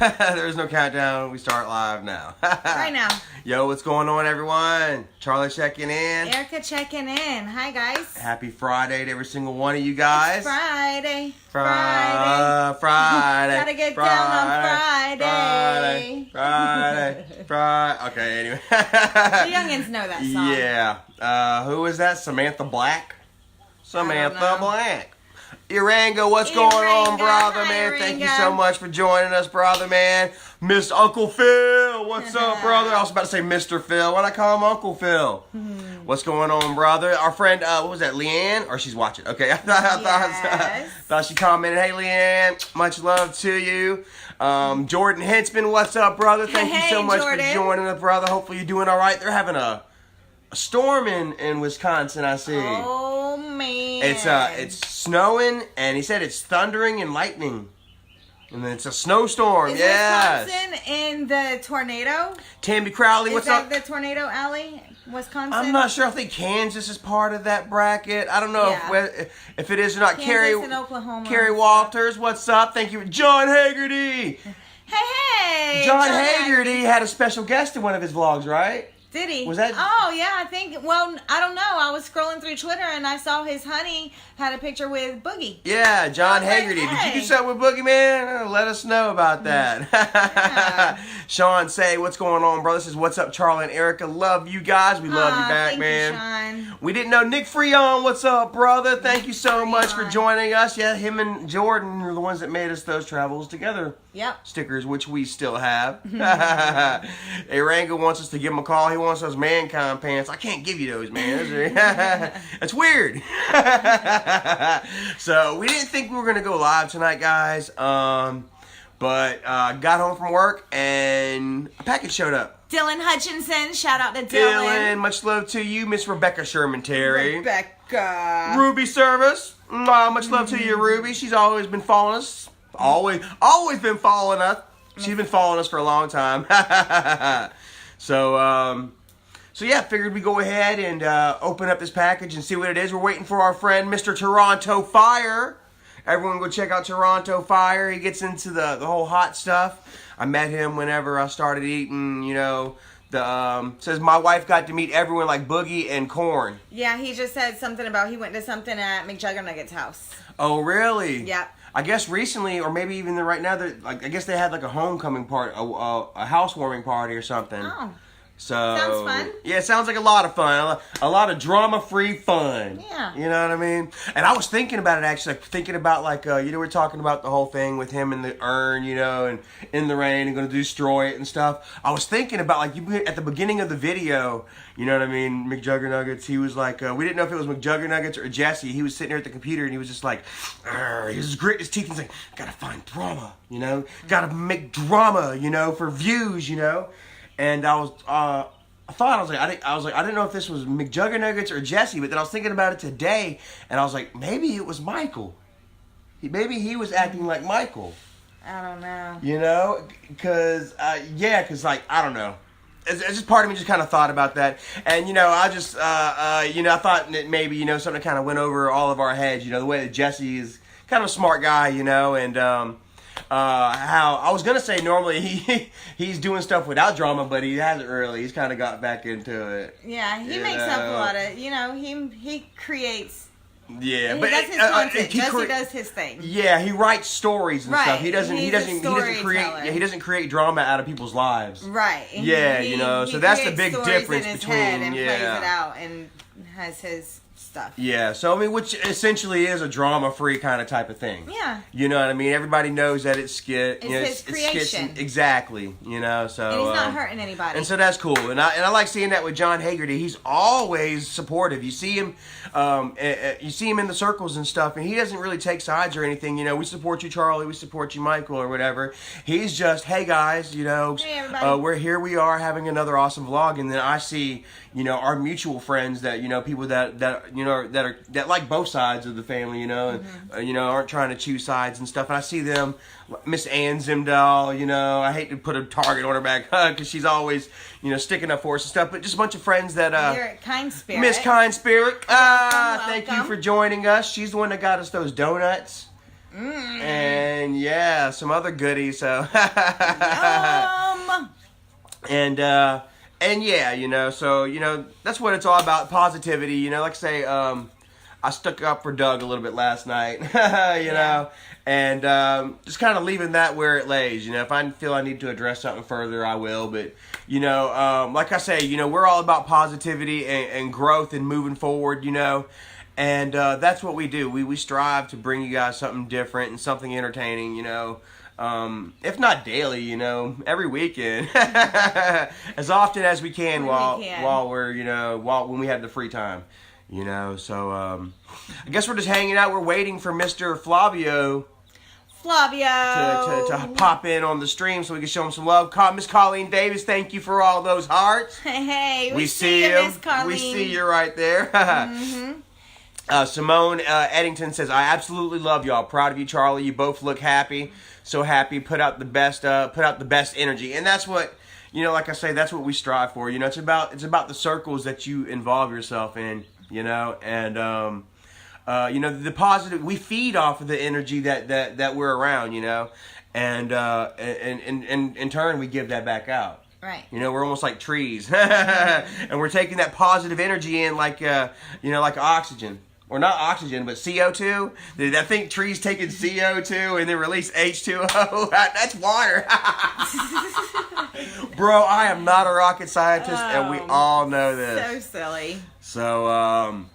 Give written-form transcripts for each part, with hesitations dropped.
There's no countdown. We start live now. Right now. Yo, what's going on, everyone? Charlie checking in. Erica checking in. Hi, guys. Happy Friday to every single one of you guys. It's Friday. Friday. Gotta get down on Friday. Friday. Okay, anyway. The youngins know that song. Yeah. Who is that? Samantha Black? Samantha know. Black. Irango, what's going on, brother, Hi, man? Thank you Irango. so much for joining us, brother, man. Miss Uncle Phil, what's up, brother? I was about to say Mr. Phil. Why'd I call him Uncle Phil? What's going on, brother? Our friend, what was that, Leanne? Or she's watching. Okay, I thought she commented, hey, Leanne, much love to you. Jordan Hentzman, what's up, brother? Thank you so much for joining us, brother. Hopefully you're doing all right. They're having a storm in Wisconsin, I see. Oh, man. It's snowing, and he said it's thundering and lightning. And then it's a snowstorm, Is yes. Wisconsin in the tornado? Tammy Crowley, what's up? Is that the tornado alley? Wisconsin? I'm not sure. I think Kansas is part of that bracket. I don't know if it is or not. Kansas and Oklahoma. Carrie Walters, what's up? Thank you. John Haggerty. Hey. John Haggerty had a special guest in one of his vlogs, right? Did he? Was that? Oh, yeah, I think. Well, I don't know. I was scrolling through Twitter and I saw his honey had a picture with Boogie. Yeah, John Haggerty. Hey. Did you do something with Boogie, man? Let us know about that. Yeah. Sean say, what's going on, brother? Says, what's up, Charlie and Erica? Love you guys. We love you back, thank man. You, Sean. We didn't know Nick Freon. What's up, brother? Thank you so much for Freon. joining us. Yeah, him and Jordan are the ones that made us those Travels Together Yep. stickers, which we still have. Aranga wants us to give him a call. He wants those Mankind pants. I can't give you those, man. That's weird. So we didn't think we were going to go live tonight, guys. But got home from work and a package showed up. Dylan Hutchinson. Shout out to Dylan. Much love to you, Miss Rebecca Sherman Terry. Rebecca. Ruby Service. Much love to you, Ruby. She's always been following us. Always been following us. She's been following us for a long time. So yeah, figured we'd go ahead and open up this package and see what it is. We're waiting for our friend, Mr. Toronto Fire. Everyone go check out Toronto Fire. He gets into the whole hot stuff. I met him whenever I started eating, says my wife got to meet everyone like Boogie and Corn. Yeah, he just said something about he went to something at McJuggernugget's house. Oh, really? Yeah. I guess recently, or maybe even right now, I guess they had like a homecoming party, a housewarming party or something. Oh. So Sounds fun. Yeah, it sounds like a lot of fun. A lot of drama-free fun. Yeah. You know what I mean? And I was thinking about it actually, thinking about we're talking about the whole thing with him in the urn, and in the rain and going to destroy it and stuff. I was thinking about at the beginning of the video, you know what I mean? McJuggernuggets. He was like, we didn't know if it was McJuggernuggets or Jesse. He was sitting there at the computer and he was just like, he was gritting his teeth and saying, gotta find drama, gotta make drama, for views, And I was, I didn't know if this was McJuggernuggets or Jesse, but then I was thinking about it today, and I was like, maybe it was Michael. Maybe he was acting like Michael. I don't know. Because I don't know. It's just part of me just kind of thought about that, and I just, I thought that maybe something kind of went over all of our heads. The way that Jesse is kind of a smart guy, and how I was gonna say normally he's doing stuff without drama, but he hasn't really. He's kind of got back into it. Yeah, he makes up a lot of. He creates. Yeah, but that's his content. Jesse does his thing. Yeah, he writes stories and stuff. He doesn't create drama out of people's lives. Right. Yeah, he so that's the big difference in his between head and plays it out and has his stuff. Yeah, so which essentially is a drama-free kind of type of thing. Yeah. You know what I mean? Everybody knows that it's skit. It's his creation. Exactly. So. And he's not hurting anybody. And so that's cool. And I like seeing that with John Haggerty. He's always supportive. You see him, in the circles and stuff, and he doesn't really take sides or anything. We support you, Charlie. We support you, Michael, or whatever. He's just, hey guys, hey, everybody. We are having another awesome vlog, and then I see, our mutual friends that people that like both sides of the family, and aren't trying to choose sides and stuff. And I see them, Miss Ann Zimdahl, I hate to put a target on her back because she's always, sticking up for us and stuff. But just a bunch of friends that You're Kind Spirit. Miss Kind Spirit. Welcome. Thank you for joining us. She's the one that got us those donuts. and yeah, some other goodies. So and yeah, you know, so you know that's what it's all about, positivity. You know, like I say, I stuck up for Doug a little bit last night, you know, and just kind of leaving that where it lays. You know, if I feel I need to address something further, I will. But, you know, like I say, you know, we're all about positivity and growth and moving forward, you know, and that's what we do. We strive to bring you guys something different and something entertaining, you know. If not daily, you know, every weekend, as often as we can while we're, you know, when we have the free time. You know, so I guess we're just hanging out. We're waiting for Mr. Flavio to pop in on the stream so we can show him some love. Miss Colleen Davis, thank you for all those hearts. Hey, we see you, Miss Colleen. We see you right there. Simone Eddington says, I absolutely love y'all. Proud of you, Charlie. You both look happy. So happy. Put out the best energy. And that's what, you know, like I say, that's what we strive for. You know, it's about the circles that you involve yourself in. You know, and you know, the positive, we feed off of the energy that we're around, you know, and in turn we give that back out. Right. You know, we're almost like trees, and we're taking that positive energy in, like you know, like oxygen, or not oxygen, but CO2. I think trees taking CO2 and then release H2O. That's water. Bro, I am not a rocket scientist, and we all know this. So silly. So,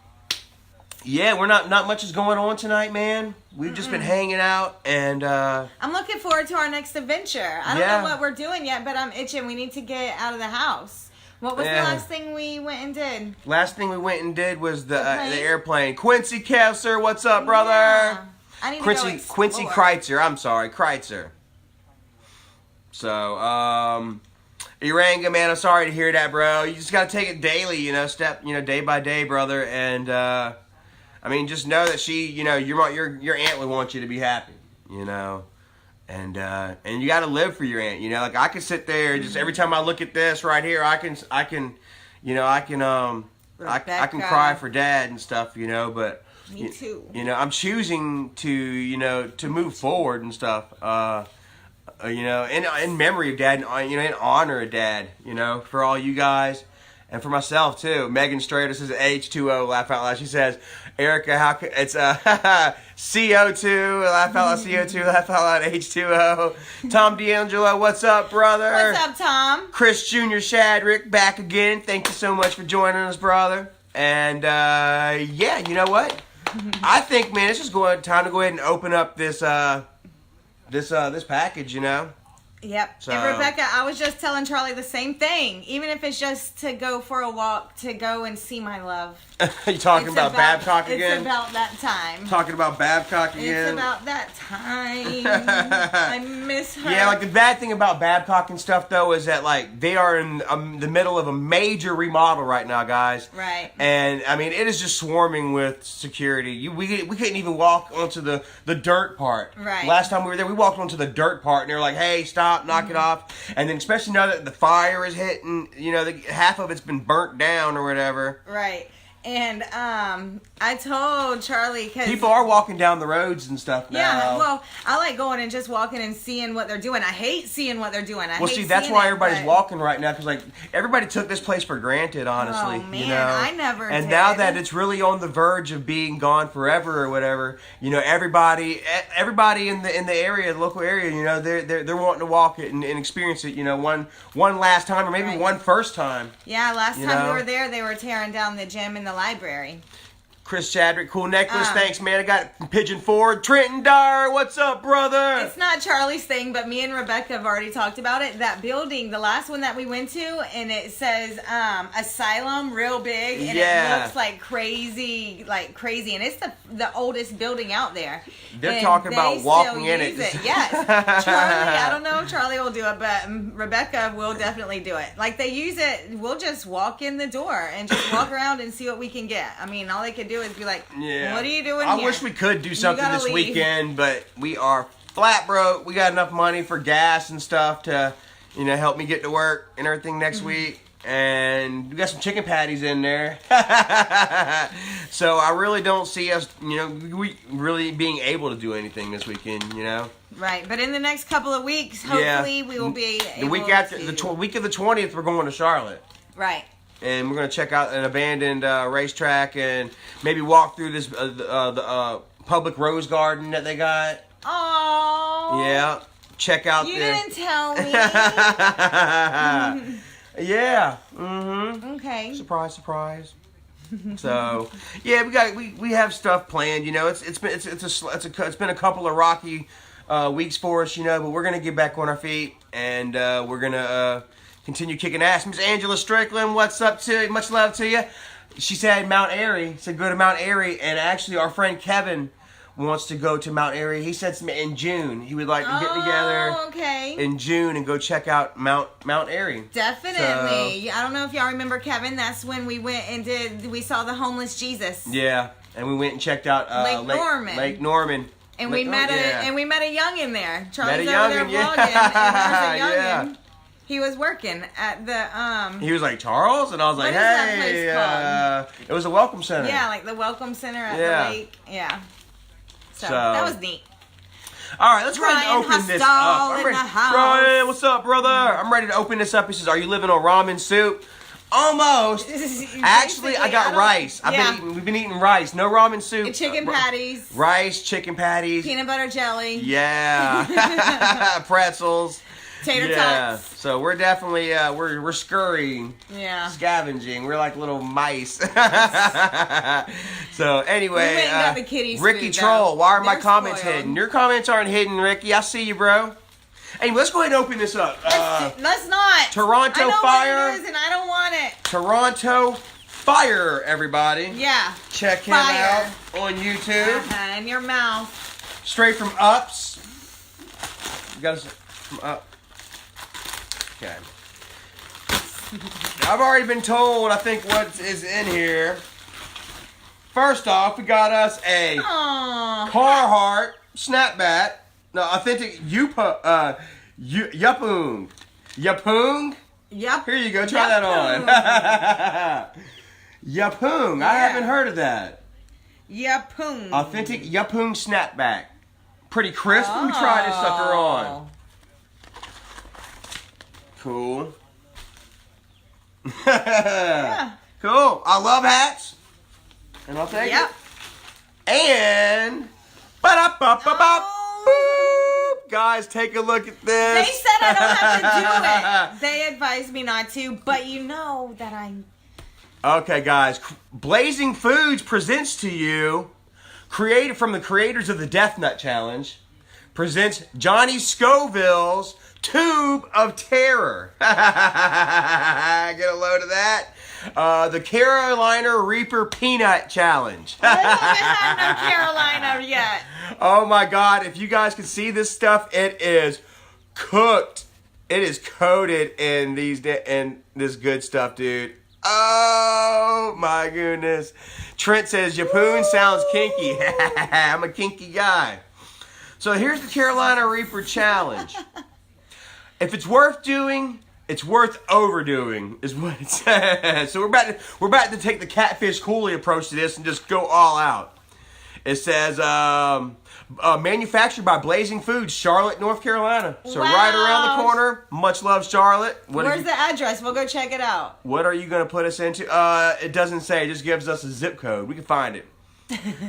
yeah, we're not much is going on tonight, man. We've just been hanging out, and I'm looking forward to our next adventure. I don't know what we're doing yet, but I'm itching. We need to get out of the house. What was the last thing we went and did? Last thing we went and did was the airplane. Quincy Kessler, what's up, brother? Yeah. I need to go explore. Quincy Kreitzer. I'm sorry, Kreitzer. So, Uranga, man, I'm sorry to hear that, bro. You just gotta take it daily, you know, day by day, brother. And I mean, just know that she, you know, your aunt would want you to be happy, you know. And you gotta live for your aunt, you know. Like I can sit there and just every time I look at this right here, I can cry for Dad and stuff, you know. But me too. You know, I'm choosing to, you know, to move forward and stuff. You know, in memory of Dad, you know, in honor of Dad, you know, for all you guys, and for myself too. Megan Strader says H2O, laugh out loud. She says, Erica, how could it's CO2, laugh out loud, CO2, laugh out loud, H2O. Tom D'Angelo, what's up, brother? What's up, Tom? Chris Jr. Shadrick, back again. Thank you so much for joining us, brother. And yeah, you know what? I think, man, it's just time to go ahead and open up this package, you know. Yep. So, and Rebecca, I was just telling Charlie the same thing. Even if it's just to go for a walk, to go and see my love. You talking about Babcock again? It's about that time. Talking about Babcock again? It's about that time. I miss her. Yeah, like the bad thing about Babcock and stuff, though, is that, like, they are in the middle of a major remodel right now, guys. Right. And, I mean, it is just swarming with security. We couldn't even walk onto the dirt part. Right. Last time we were there, we walked onto the dirt part, and they were like, hey, stop, knock it off. And then, especially now that the fire is hitting, you know, half of it's been burnt down or whatever. Right. And I told Charlie, because people are walking down the roads and stuff now. Yeah, well, I like going and just walking and seeing what they're doing. I hate seeing what they're doing. That's why everybody's walking right now, because like everybody took this place for granted, honestly. Oh man, you know? I never And did. now that it's really on the verge of being gone forever or whatever, you know, everybody in the area, the local area, you know, they're wanting to walk it and experience it, you know, one last time or maybe one first time. Yeah, last time we were there, they were tearing down the gym and the library. Chris Chadrick, cool necklace. Thanks, man. I got it from Pigeon Forward. Trenton Dyer, what's up, brother? It's not Charlie's thing, but me and Rebecca have already talked about it. That building, the last one that we went to, and it says Asylum, real big, and it looks like crazy, and it's the oldest building out there. They're talking about walking in it. Yes. Charlie, I don't know if Charlie will do it, but Rebecca will definitely do it. Like, they use it, we'll just walk in the door and just walk around and see what we can get. I mean, all they could do is be like, what are you doing here? I wish we could do something this weekend, but we are flat broke. We got enough money for gas and stuff to, you know, help me get to work and everything next week. And we got some chicken patties in there. So I really don't see us, we really being able to do anything this weekend, Right, but in the next couple of weeks, hopefully we will be able the week after to... the week of the 20th, we're going to Charlotte. Right. And we're going to check out an abandoned racetrack and maybe walk through this the public rose garden that they got. Oh. Yeah. Check out You didn't tell me. Yeah. Mm-hmm. Okay. Surprise, surprise. So yeah, we have stuff planned. It's been a couple of rocky weeks for us, but we're gonna get back on our feet and we're gonna continue kicking ass. Miss Angela Strickland, what's up to you? Much love to you. She said Mount Airy. Said go to Mount Airy, and actually our friend Kevin wants to go to Mount Airy. He said in June he would like to get together in June and go check out Mount Airy. Definitely. I don't know if y'all remember, Kevin. That's when we went and we saw the homeless Jesus. Yeah, and we went and checked out Lake Norman. And we met a youngin there. Charlie's met a over there youngin, vlogging, and there's a youngin. Yeah. He was working at the He was like, Charles? And I was like, what is that place called? It was a welcome center. Yeah, like the welcome center at the lake. Yeah. So that was neat. All right, let's go ahead and open this up. I'm ready. Ryan, what's up, brother? I'm ready to open this up. He says, are you living on ramen soup? Almost. Actually, I got rice. We've been eating rice. No ramen soup. Chicken patties. Rice, chicken patties. Peanut butter jelly. Yeah. Pretzels. Tater tots. So we're definitely we're scurrying. Yeah. Scavenging. We're like little mice. So anyway, we went and got the kitties Ricky food, Troll, why are my comments spoiled. hidden? Your comments aren't hidden, Ricky. I see you, bro. Anyway, let's go ahead and open this up. Let's not. Toronto I know Fire. what it is, and I don't want it. Toronto Fire, everybody. Yeah. Check him out on YouTube. In your mouth. Straight from Ups. You got us from Up. Okay. I've already been told, I think, what is in here. First off, we got us a Carhartt snapback. No, authentic Yapung. Yapung? Yep. Here you go, try that on. Yapung. I haven't heard of that. Yapung. Authentic Yapung snapback. Pretty crisp. Let me try this sucker on. Cool. Yeah. Cool. I love hats. And I'll take it. And guys, take a look at this. They said I don't have to do it. They advised me not to, but you know that I'm... Okay, guys. Blazing Foods presents to you, created from the creators of the Death Nut Challenge, presents Johnny Scoville's Tube of Terror. Get a load of that. The Carolina Reaper Peanut Challenge. I don't have no Carolina yet. Oh my God, if you guys can see this stuff, it is cooked. It is coated in this good stuff, dude. Oh my goodness. Trent says, Yapoon sounds kinky. I'm a kinky guy. So here's the Carolina Reaper Challenge. If it's worth doing, it's worth overdoing, is what it says. So we're about to take the Catfish Cooley approach to this and just go all out. It says, manufactured by Blazing Foods, Charlotte, North Carolina. So right around the corner. Much love, Charlotte. Where's the address? We'll go check it out. What are you going to put us into? It doesn't say. It just gives us a zip code. We can find it.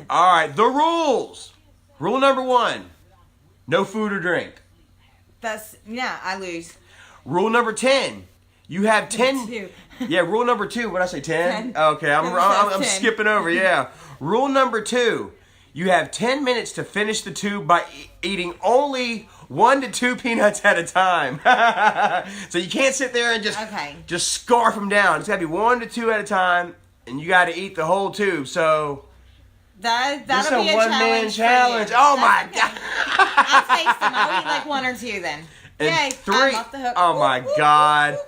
All right, the rules. Rule number 1, no food or drink. I lose. Rule number 10, you have 10. Yeah, rule number 2. What did I say, 10? Okay, I'm skipping over. Yeah. Rule number 2, you have 10 minutes to finish the tube by eating only 1 to 2 peanuts at a time. So you can't sit there and just scarf them down. It's got to be 1 to 2 at a time, and you got to eat the whole tube. So that'll be a one-man challenge. Oh my God! I'll taste them. I'll eat like 1 or 2 then. And Yay! 3. I'm off the hook. Oh my God!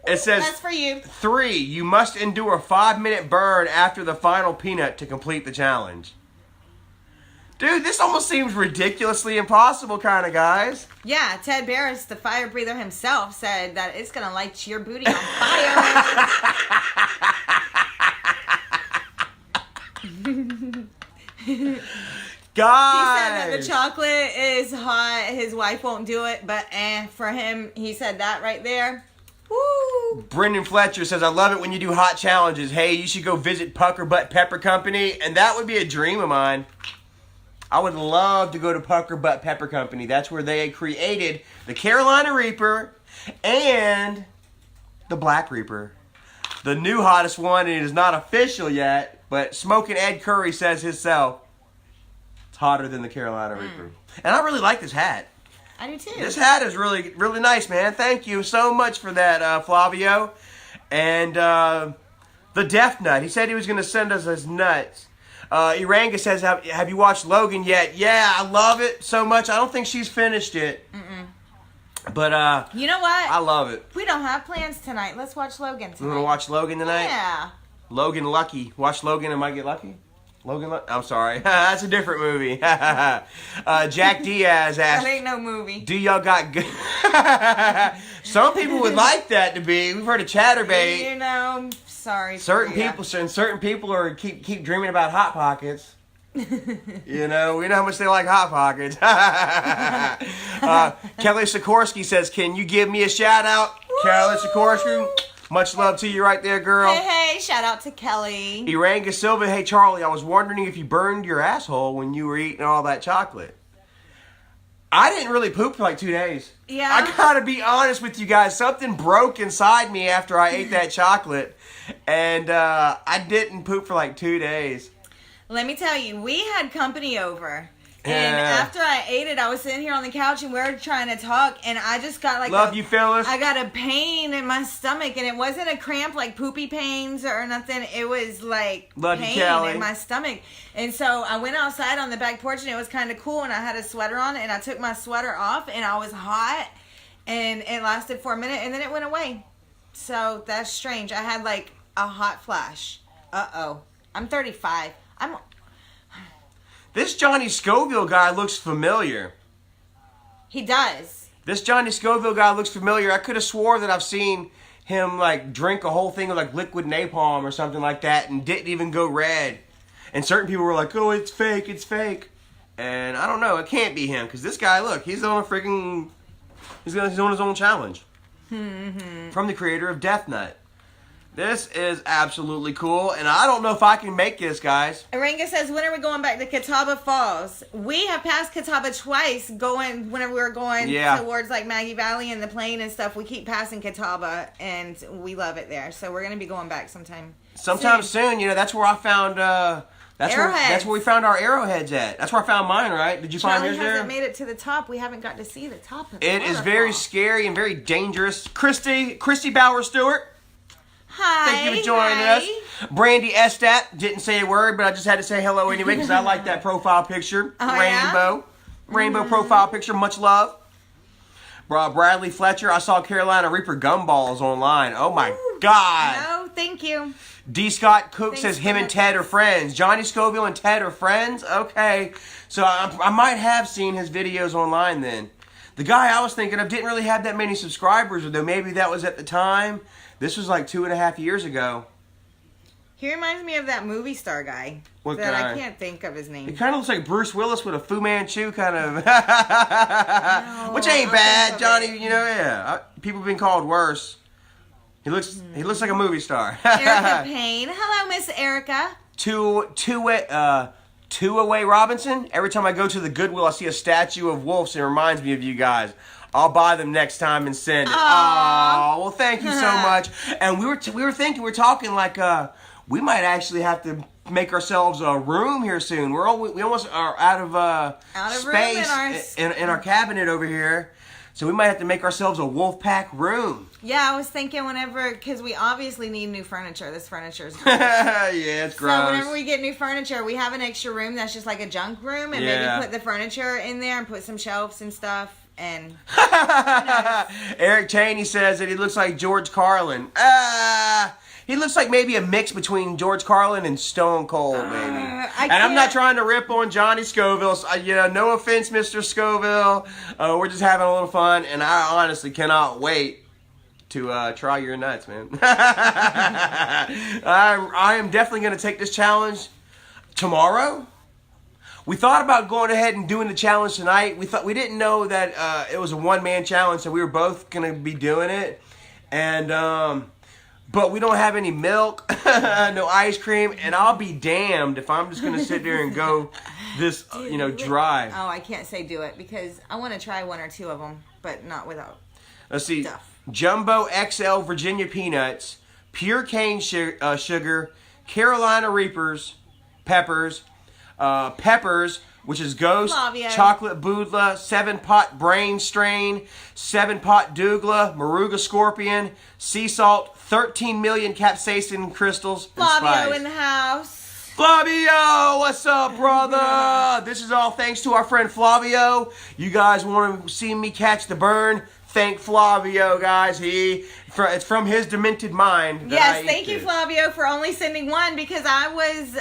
It says that's for you. 3. You must endure a 5-minute burn after the final peanut to complete the challenge. Dude, this almost seems ridiculously impossible, kind of, guys. Yeah, Ted Barris, the fire breather himself, said that it's gonna light your booty on fire. Guys. He said that the chocolate is hot. His wife won't do it, but for him, he said that right there. Woo! Brendan Fletcher says, I love it when you do hot challenges. Hey, you should go visit Pucker Butt Pepper Company. And that would be a dream of mine. I would love to go to Pucker Butt Pepper Company. That's where they created the Carolina Reaper and the Black Reaper. The new hottest one, and it is not official yet, but Smoking Ed Curry says himself, it's hotter than the Carolina Reaper. And I really like this hat. I do too. This hat is really, really nice, man. Thank you so much for that, Flavio. And the Death Nut. He said he was going to send us his nuts. Iranga says, have you watched Logan yet? Yeah, I love it so much. I don't think she's finished it. But you know what? I love it. We don't have plans tonight. Let's watch Logan tonight. You want to watch Logan tonight? Yeah. Logan Lucky. Watch Logan and might get lucky. I'm sorry. That's a different movie. Jack Diaz asked, That ain't no movie. do y'all got good... Some people would like that to be. We've heard of Chatterbait. You know, sorry. Certain people are keep dreaming about Hot Pockets. You know, we know how much they like Hot Pockets. Kelly Sikorsky says, can you give me a shout out? Kelly Sikorsky, much love to you right there, girl. Hey, shout out to Kelly. Iranga Silva, hey Charlie, I was wondering if you burned your asshole when you were eating all that chocolate. I didn't really poop for like 2 days. Yeah. I gotta be honest with you guys. Something broke inside me after I ate that chocolate. And I didn't poop for like 2 days. Let me tell you, we had company over. And Yeah. after I ate it, I was sitting here on the couch and we were trying to talk. And I just got like Love you, Phyllis. I got a pain in my stomach. And it wasn't a cramp like poopy pains or nothing. It was like Love you, pain Kelly. in my stomach. And so I went outside on the back porch and it was kind of cool. And I had a sweater on and I took my sweater off and I was hot. And it lasted for a minute and then it went away. So that's strange. I had like a hot flash. Uh-oh. I'm 35. This Johnny Scoville guy looks familiar. He does. This Johnny Scoville guy looks familiar. I could have swore that I've seen him like drink a whole thing of like liquid napalm or something like that and didn't even go red. And certain people were like, oh, it's fake, it's fake. And I don't know, it can't be him because this guy, look, he's on a freaking, he's on his own challenge. From the creator of Death Nut. This is absolutely cool, and I don't know if I can make this, guys. Aranga says, when are we going back to Catawba Falls? We have passed Catawba twice whenever we were going towards like Maggie Valley and the plane and stuff. We keep passing Catawba, and we love it there. So we're going to be going back sometime soon. You know, that's where I found... That's where we found our arrowheads at. That's where I found mine, right? Did you find yours there? Charlie hasn't made it to the top. We haven't got to see the top of it. It is very scary and very dangerous. Christy Bauer Stewart. Hi. Thank you for joining us. Brandy Estat didn't say a word, but I just had to say hello anyway because I like that profile picture. Rainbow profile picture. Much love. Bradley Fletcher. I saw Carolina Reaper gumballs online. Oh my God. No, thank you. D. Scott Cook says him and Ted are friends. Johnny Scoville and Ted are friends? Okay. So I might have seen his videos online then. The guy I was thinking of didn't really have that many subscribers, though maybe that was at the time. This was like 2.5 years ago. He reminds me of that movie star guy. What that guy? I can't think of his name. He kind of looks like Bruce Willis with a Fu Manchu kind of... Which ain't bad, Johnny. You know, yeah. People have been called worse. He looks like a movie star. Erica Payne. Hello, Miss Erica. Two-Away Robinson. Every time I go to the Goodwill, I see a statue of wolves and it reminds me of you guys. I'll buy them next time and send it. Oh, well, thank you so much. And we were talking like we might actually have to make ourselves a room here soon. We almost are out of space in our cabinet over here. So we might have to make ourselves a Wolfpack room. Yeah, I was thinking because we obviously need new furniture. This furniture is yeah, it's gross. So whenever we get new furniture, we have an extra room that's just like a junk room, and maybe put the furniture in there and put some shelves and stuff. And Eric Cheney says that he looks like George Carlin. He looks like maybe a mix between George Carlin and Stone Cold, maybe. And I'm not can't- trying to rip on Johnny Scoville. So, no offense, Mr. Scoville. We're just having a little fun, and I honestly cannot wait to try your nuts, man. I am definitely going to take this challenge tomorrow. We thought about going ahead and doing the challenge tonight. We didn't know that it was a one-man challenge, so we were both going to be doing it. And but we don't have any milk, no ice cream, and I'll be damned if I'm just going to sit there and go this, dry. Oh, I can't say do it because I want to try one or two of them, but not without. Let's see. Stuff. Jumbo XL Virginia peanuts, pure cane sugar, Carolina Reapers, peppers, which is Ghost, Flavio. Chocolate Boodla, 7-pot Brain Strain, 7-pot Dougla, Moruga Scorpion, Sea Salt, 13 million capsaicin crystals, and Flavio spice. in the house. Flavio, what's up, brother? This is all thanks to our friend Flavio. You guys want to see me catch the burn? Thank Flavio, guys. It's from his demented mind. Yes, thank you, Flavio, for only sending one because I was,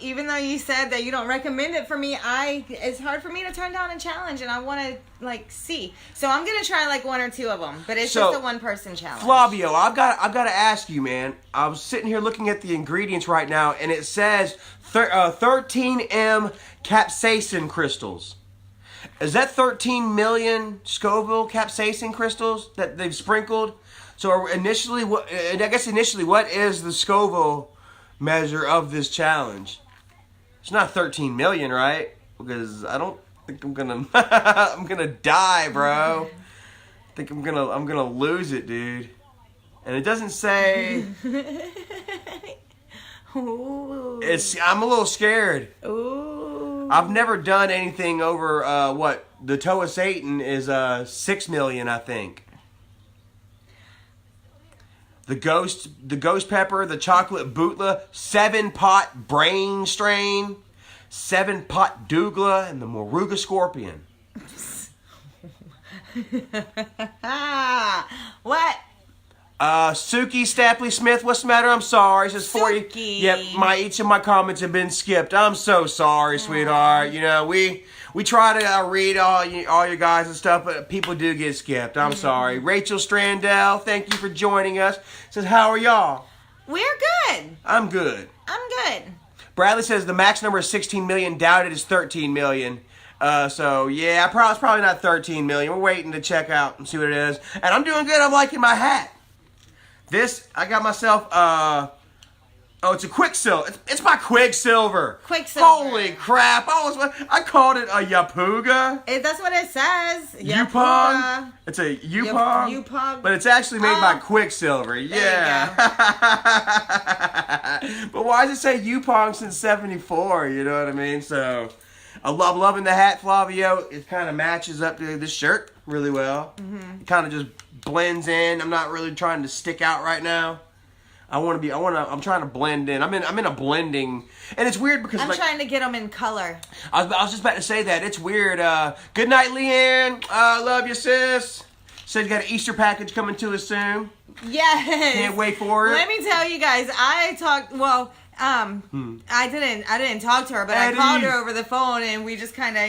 even though you said that you don't recommend it for me, it's hard for me to turn down a challenge and I want to see. So I'm gonna try like one or two of them, but it's just a one-person challenge. Flavio, I've got to ask you, man. I was sitting here looking at the ingredients right now, and it says 13M capsaicin crystals. Is that 13 million Scoville capsaicin crystals that they've sprinkled? So initially, what is the Scoville measure of this challenge? It's not 13 million, right? Because I don't think I'm gonna I'm gonna die, bro. I think I'm gonna lose it, dude. And it doesn't say. Ooh. I'm a little scared. Ooh. I've never done anything over the toe of Satan is 6 million, I think. The ghost pepper, the chocolate bootla, 7-pot Brain Strain, 7-pot Dougla, and the Moruga Scorpion. What? Suki Stapley Smith, what's the matter? I'm sorry. It says 40. Suki. Yep, each of my comments have been skipped. I'm so sorry, sweetheart. We try to read all your guys and stuff, but people do get skipped. I'm sorry. Rachel Strandell, thank you for joining us. Says, how are y'all? We're good. I'm good. I'm good. Bradley says the max number is 16 million. Doubted is 13 million. So yeah, it's probably not 13 million. We're waiting to check out and see what it is. And I'm doing good. I'm liking my hat. This, I got myself, it's a Quicksilver. It's my Quicksilver. Quicksilver. Holy crap. I called it a Yapuga. That's what it says. Yupong. It's a Yupong. Yupong. But it's actually made by Quicksilver. Yeah. But why does it say Yupong since 74? You know what I mean? So, I'm loving the hat, Flavio. It kind of matches up to this shirt really well. Mm-hmm. It kind of just blends in. I'm not really trying to stick out right now. I'm trying to blend in. I'm in a blending, and it's weird because I'm trying to get them in color. I was just about to say that it's weird. Good night, Leanne. Love you, sis. Said you got an Easter package coming to us soon. Yes. Can't wait for it. Let me tell you guys. I didn't talk to her, but Eddie. I called her over the phone and we just kind of,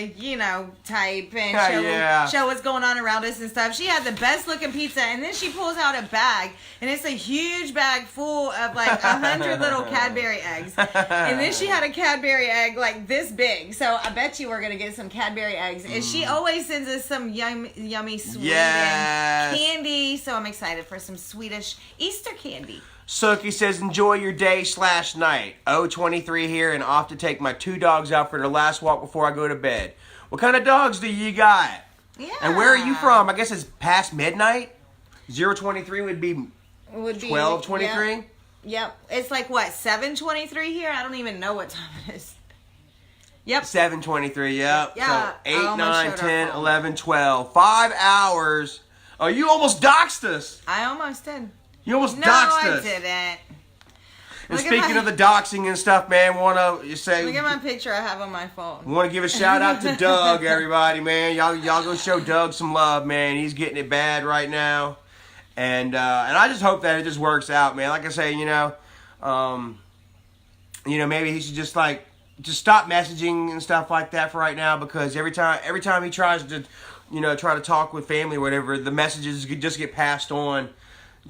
type and show what's going on around us and stuff. She had the best looking pizza and then she pulls out a bag and it's a huge bag full of like 100 little Cadbury eggs. And then she had a Cadbury egg like this big. So I bet you we're going to get some Cadbury eggs. And she always sends us some yummy Swedish candy. So I'm excited for some Swedish Easter candy. Suki says, enjoy your day/night. 023 here and off to take my 2 dogs out for their last walk before I go to bed. What kind of dogs do you got? Yeah. And where are you from? I guess it's past midnight? 023 would be 12:23? Yep. It's like, what, 7:23 here? I don't even know what time it is. Yep. 7:23, yep. Yeah. So 8, 9, 10, 11, 12. 5 hours. Oh, you almost doxed us. I almost did. You almost No, doxed I us. didn't. And Look speaking of the doxing and stuff, man, Look at my picture I have on my phone. want to give a shout out to Doug, everybody, man. Y'all go show Doug some love, man. He's getting it bad right now. And I just hope that it just works out, man. Like I say, maybe he should just stop messaging and stuff like that for right now, because every time he tries to, try to talk with family or whatever, the messages just get passed on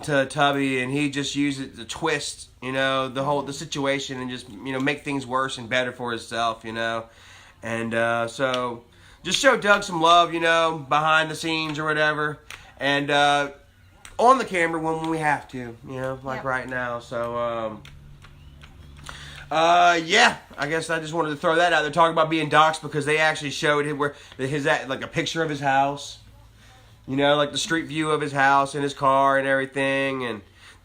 to Tubby, and he just uses it to twist, the situation, and just, make things worse and better for himself, And so just show Doug some love, behind the scenes or whatever, and on the camera when we have to, right now. So yeah, I guess I just wanted to throw that out there, talking about being doxxed, because they actually showed him a picture of his house, like the street view of his house and his car and everything, and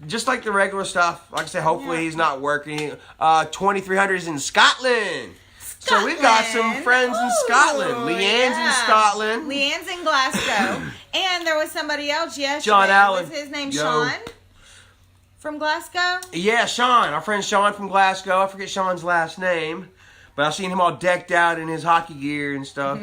just like the regular stuff. Like I said, hopefully he's not working. 2300 is in Scotland. So we've got some friends in Scotland. Leanne's in Scotland. Leanne's in Glasgow. And there was somebody else yesterday. John Allen. Was his name Sean? From Glasgow? Yeah, Sean. Our friend Sean from Glasgow. I forget Sean's last name. But I've seen him all decked out in his hockey gear and stuff.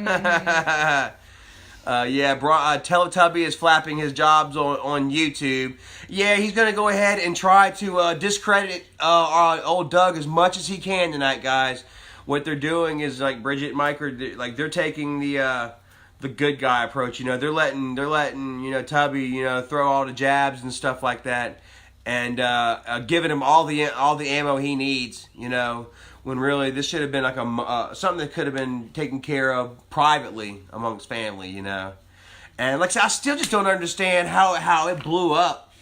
Teletubby is flapping his jobs on YouTube. Yeah, he's going to go ahead and try to discredit old Doug as much as he can tonight, guys. What they're doing is, like Bridget and Mike they're taking the good guy approach. They're letting Tubby throw all the jabs and stuff like that, and giving him all the ammo he needs. When really this should have been like something that could have been taken care of privately amongst family. And like I said, I still just don't understand how it blew up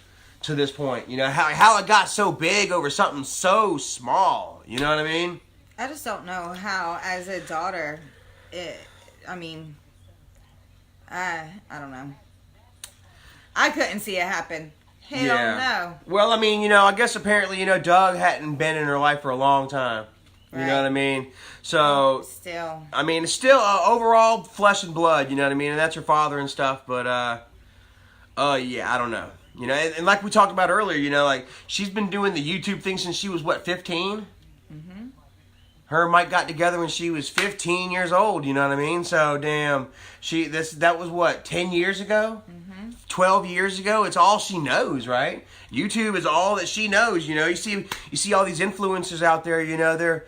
to this point. How it got so big over something so small. You know what I mean? I just don't know how, as a daughter, I don't know. I couldn't see it happen. Hell no. Well, I guess apparently, Doug hadn't been in her life for a long time. You know what I mean? So, still. It's still overall flesh and blood, you know what I mean? And that's her father and stuff, but, yeah, I don't know. And like we talked about earlier, she's been doing the YouTube thing since she was, 15? Mm-hmm. Her and Mike got together when she was 15 years old, you know what I mean? So, damn, that was 10 years ago? Mm-hmm. 12 years ago? It's all she knows, right? YouTube is all that she knows, You see all these influencers out there, they're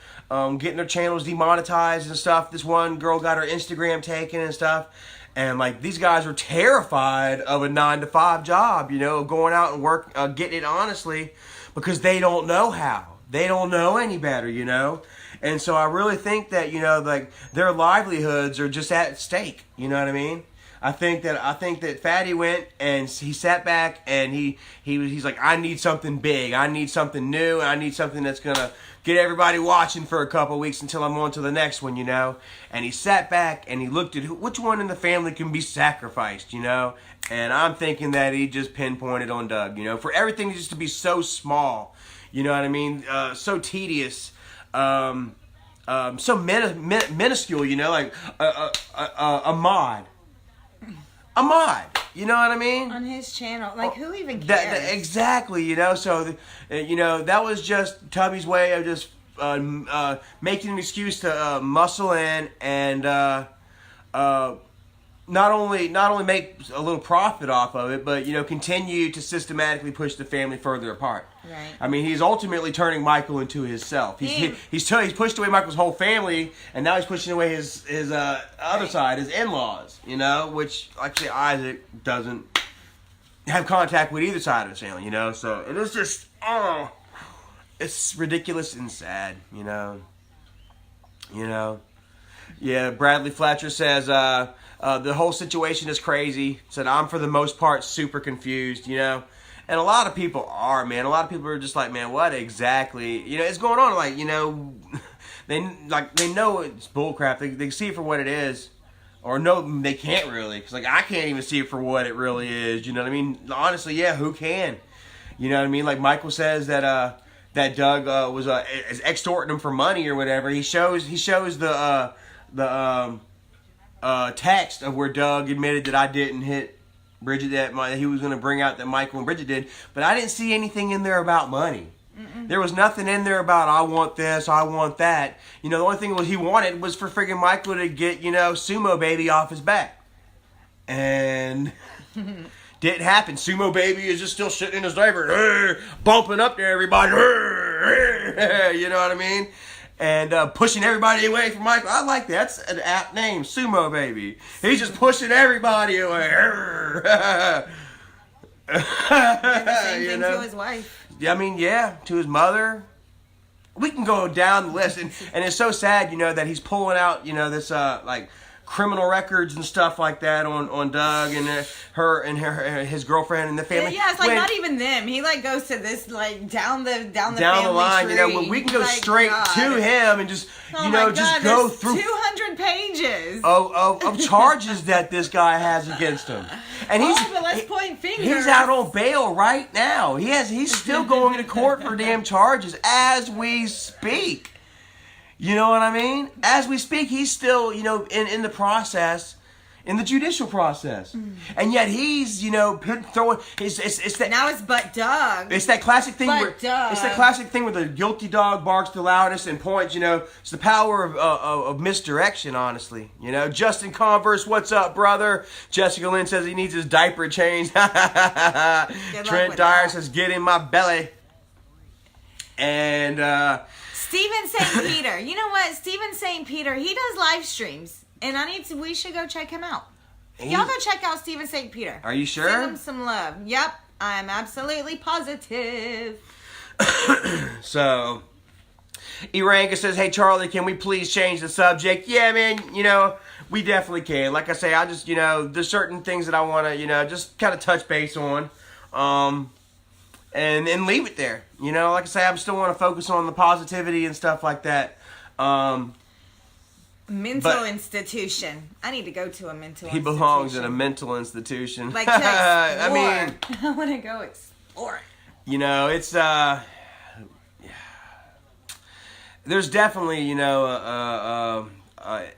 getting their channels demonetized and stuff. This one girl got her Instagram taken and stuff. And, these guys are terrified of a 9-to-5 job, going out and work, getting it honestly, because they don't know how. They don't know any better, And so I really think that, their livelihoods are just at stake. You know what I mean? I think that Fatty went and he sat back and he's like, I need something big. I need something new. I need something that's going to get everybody watching for a couple of weeks until I'm on to the next one, And he sat back and he looked at which one in the family can be sacrificed, And I'm thinking that he just pinpointed on Doug, for everything just to be so small. You know what I mean? So tedious. So minuscule, like a mod. A mod. You know what I mean? On his channel. Who even cares? Exactly, So, that was just Tubby's way of just making an excuse to muscle in and not only make a little profit off of it, but continue to systematically push the family further apart. Right. He's ultimately turning Michael into himself. He's pushed away Michael's whole family, and now he's pushing away his other side, his in-laws. Which actually Isaac doesn't have contact with either side of his family. So it is just it's ridiculous and sad. Yeah. Bradley Fletcher says. The whole situation is crazy. Said, I'm for the most part super confused, And a lot of people are, man. A lot of people are just like, man, what exactly, is going on? They know it's bullcrap. They see it for what it is. Or no, they can't really. Because, I can't even see it for what it really is. You know what I mean? Honestly, yeah, who can? You know what I mean? Like Michael says that Doug was is extorting him for money or whatever. He shows the text of where Doug admitted that I didn't hit Bridget, that he was going to bring out that Michael and Bridget did, but I didn't see anything in there about money. Mm-mm. There was nothing in there about I want this, I want that. The only thing he wanted was for friggin' Michael to get, Sumo Baby off his back. And, Didn't happen. Sumo Baby is just still sitting in his diaper, bumping up to everybody. You know what I mean? And pushing everybody away from Michael. I like that. That's an apt name, Sumo Baby. He's just pushing everybody away. Same thing to his wife. I mean, yeah, to his mother. We can go down the list, and it's so sad, you know, that he's pulling out, you know, this like criminal records and stuff like that on Doug and his girlfriend and the family. Yeah, it's like not even them. He like goes to this like down the family line. tree. You know, when we can go Like, straight God. to him and just just go through 200 pages of charges that this guy has against him. And but let's point fingers. He's out on bail right now. He's still going to court for damn charges as we speak. You know what I mean? As we speak, he's still, you know, in the process, in the judicial process. And yet he's, you know, throwing it's that now it's but Doug. It's that classic thing But Doug. It's that classic thing where the guilty dog barks the loudest and points, you know. It's the power of misdirection, honestly. You know, Justin Converse, what's up, brother? Jessica Lynn says he needs his diaper changed. Trent Dyer says, get in my belly. And Stephen St. Peter. You know what? Stephen St. Peter, he does live streams. And we should go check him out. Y'all go check out Stephen St. Peter. Are you sure? Send him some love. Yep. I'm absolutely positive. So, Iranka says, hey, Charlie, can we please change the subject? Yeah, man, you know, we definitely can. Like I say, I just, you know, there's certain things that I want to, you know, just kind of touch base on. And leave it there. You know, like I say, I still want to focus on the positivity and stuff like that. Mental institution. I need to go to a mental institution. He belongs in a mental institution. Like to explore. I mean, I want to go explore. You know, it's there's definitely, you know, a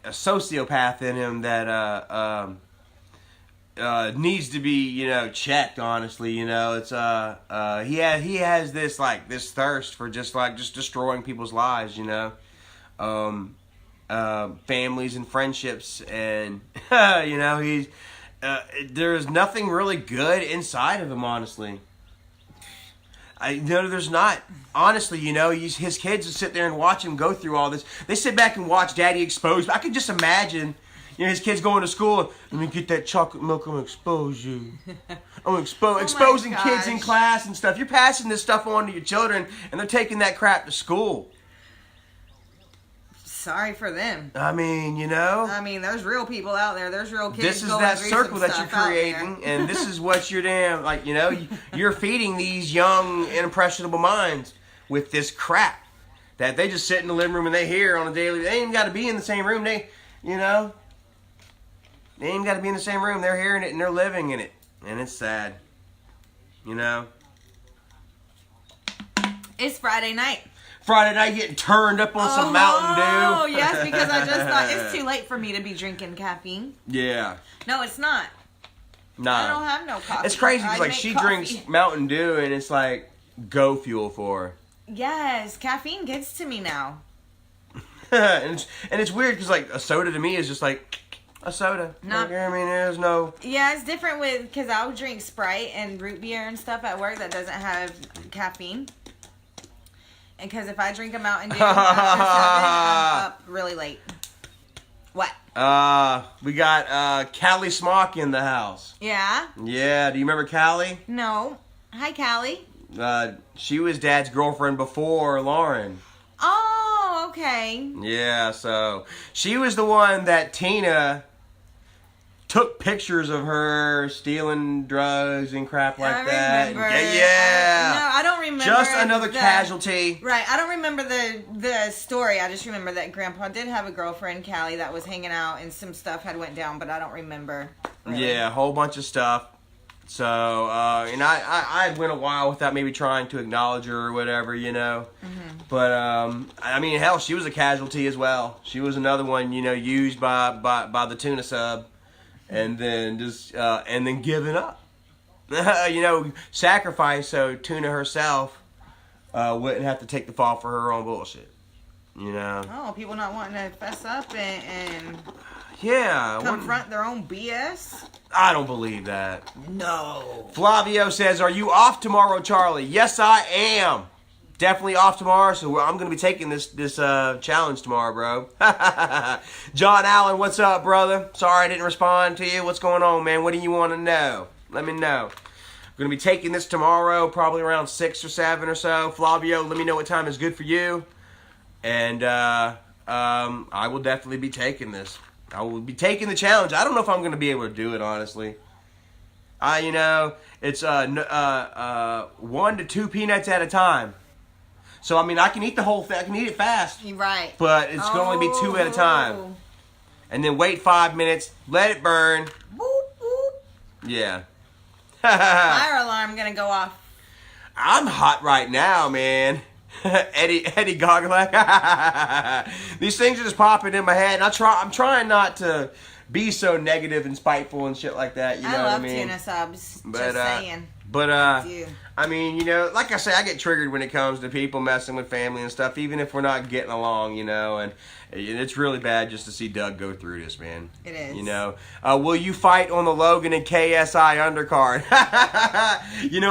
sociopath in him that needs to be, you know, checked. Honestly, you know, it's he has this thirst for just destroying people's lives. You know, families and friendships, and you know, he's there's nothing really good inside of him. Honestly, there's not. Honestly, you know, his kids will sit there and watch him go through all this. They sit back and watch Daddy expose. I could just imagine. You know, his kids going to school, let me get that chocolate milk, I'm going to expose you. I'm exposing kids in class and stuff. You're passing this stuff on to your children, and they're taking that crap to school. Sorry for them. I mean, you know. I mean, there's real people out there. There's real kids. This is going that through circle some that you're stuff out creating, there. and this is what you're damn, like, you know, you're feeding these young, impressionable minds with this crap that they just sit in the living room and they hear on a daily. They ain't even got to be in the same room. They, you know. They ain't got to be in the same room. They're hearing it and they're living in it. And it's sad. You know? It's Friday night. Friday night getting turned up on some Mountain Dew. Oh, yes, because I just thought it's too late for me to be drinking caffeine. Yeah. No, it's not. Nah. I don't have no coffee. It's crazy because, like, she drinks Mountain Dew and it's like go fuel for her. Yes, caffeine gets to me now. and it's weird because, like, a soda to me is just like a soda. Not, like, I mean, there's no. Yeah, it's different because I'll drink Sprite and root beer and stuff at work that doesn't have caffeine. And because if I drink a Mountain Dew after 7, I'm up really late. What? We got Callie Smock in the house. Yeah? Yeah, do you remember Callie? No. Hi, Callie. She was Dad's girlfriend before Lauren. Oh, okay. Yeah, so she was the one that Tina took pictures of her stealing drugs and crap like that. Remember. Yeah. No, I don't remember. Just another casualty. Right. I don't remember the story. I just remember that Grandpa did have a girlfriend, Callie, that was hanging out and some stuff had went down, but I don't remember. Really. Yeah, a whole bunch of stuff. So, and I went a while without maybe trying to acknowledge her or whatever, you know. Mm-hmm. But, I mean, hell, she was a casualty as well. She was another one, you know, used by the tuna sub. And then and then giving up, you know, sacrifice so Tuna herself wouldn't have to take the fall for her own bullshit, you know. Oh, people not wanting to fess up and Yeah. confront their own BS. I don't believe that. No. Flavio says, "Are you off tomorrow, Charlie?" Yes, I am. Definitely off tomorrow, so I'm going to be taking this challenge tomorrow, bro. John Allen, what's up, brother? Sorry I didn't respond to you. What's going on, man? What do you want to know? Let me know. I'm going to be taking this tomorrow, probably around 6 or 7 or so. Flavio, let me know what time is good for you. And I will definitely be taking this. I will be taking the challenge. I don't know if I'm going to be able to do it, honestly. It's 1 to 2 peanuts at a time. So, I mean, I can eat the whole thing. I can eat it fast. You're right. But it's going to only be 2 at a time. And then wait 5 minutes. Let it burn. Boop, boop. Yeah. Fire alarm going to go off. I'm hot right now, man. Eddie Gogolak. These things are just popping in my head. And I'm trying not to be so negative and spiteful and shit like that. You know what I mean? I love tuna subs. But, just saying. But, I mean, like I say, I get triggered when it comes to people messing with family and stuff, even if we're not getting along, and it's really bad just to see Doug go through this, man. It is. Will you fight on the Logan and KSI undercard?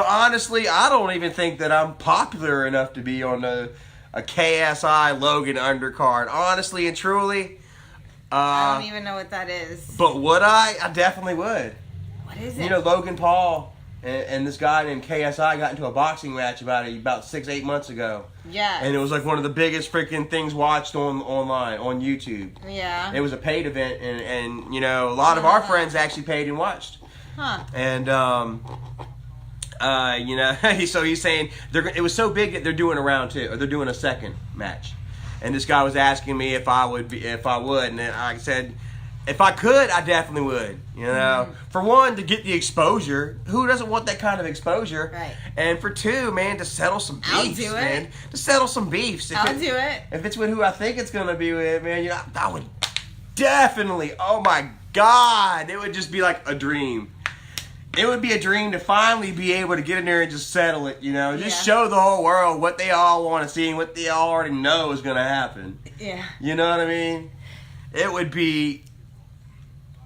Honestly, I don't even think that I'm popular enough to be on a KSI Logan undercard. Honestly and truly. I don't even know what that is. But would I? I definitely would. What is it? Logan Paul and this guy named KSI got into a boxing match about 6-8 months ago. Yeah. And it was like one of the biggest freaking things watched online on YouTube. Yeah. It was a paid event, and a lot of our friends actually paid and watched. Huh. And so he's saying it was so big that they're doing a round 2, or they're doing a second match. And this guy was asking me if I would, and I said, if I could, I definitely would. For one, to get the exposure. Who doesn't want that kind of exposure? Right. And for 2, man, to settle some beefs. I'll do it. Man. To settle some beefs. I'll do it. If it's with who I think it's gonna be with, man, I would definitely. Oh my God, it would just be like a dream. It would be a dream to finally be able to get in there and just settle it. Just show the whole world what they all want to see and what they all already know is gonna happen. Yeah. You know what I mean? It would be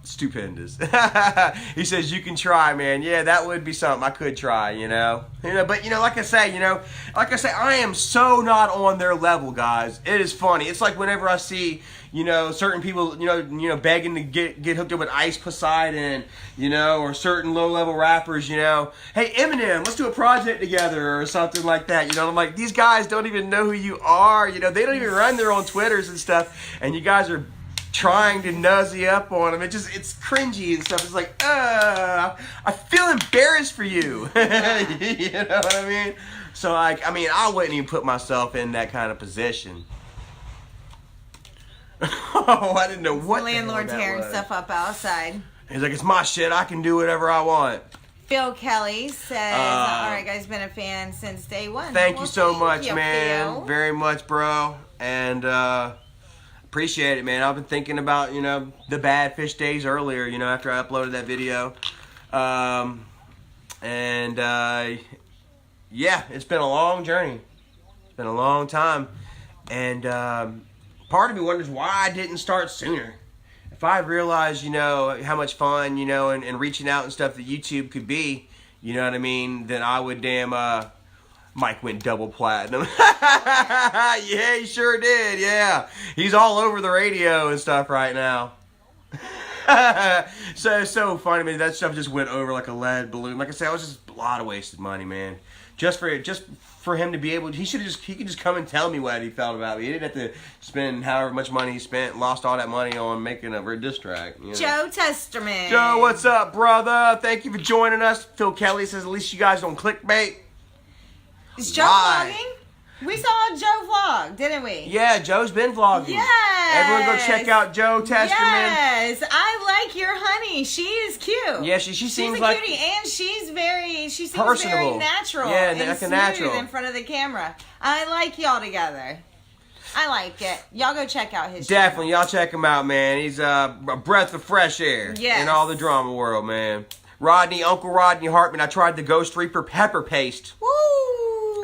stupendous. He says, you can try, man. Yeah, that would be something I could try, but like I say, I am so not on their level, guys. It is funny. It's like whenever I see, certain people, begging to get hooked up with Ice Poseidon, or certain low-level rappers, hey, Eminem, let's do a project together or something like that. I'm like, these guys don't even know who you are. They don't even run their own Twitters and stuff, and you guys are trying to nosy up on them. It's cringy and stuff. It's like, I feel embarrassed for you. You know what I mean? So, I wouldn't even put myself in that kind of position. Oh, I didn't know what the landlord tearing stuff up outside. He's like, it's my shit. I can do whatever I want. Phil Kelly says, all right, guys, been a fan since day one. Thank you so much, you, man. Phil. Very much, bro. And, appreciate it, man. I've been thinking about, the Bad Fish days earlier, after I uploaded that video. Yeah, it's been a long journey. It's been a long time. And part of me wonders why I didn't start sooner. If I realized, how much fun, and reaching out and stuff that YouTube could be, you know what I mean, then I would Mike went double platinum. Yeah, he sure did. Yeah. He's all over the radio and stuff right now. So funny, man. That stuff just went over like a lead balloon. Like I said, it was just a lot of wasted money, man. Just for him to be able, he could just come and tell me what he felt about me. He didn't have to spend however much money he spent, lost all that money on making a diss track. Joe Testerman. Joe, what's up, brother? Thank you for joining us. Phil Kelly says, at least you guys don't clickbait. Is Joe vlogging? We saw Joe vlog, didn't we? Yeah, Joe's been vlogging. Yes. Everyone go check out Joe Testerman. Yes, I like your honey. She is cute. Yeah, she seems like a cutie, and she seems personable. very natural. Yeah, and like a smooth natural in front of the camera. I like y'all together. I like it. Y'all go check out his Definitely, channel. y'all check him out, man. He's a breath of fresh air in all the drama world, man. Uncle Rodney Hartman, I tried the Ghost Reaper pepper paste. Woo!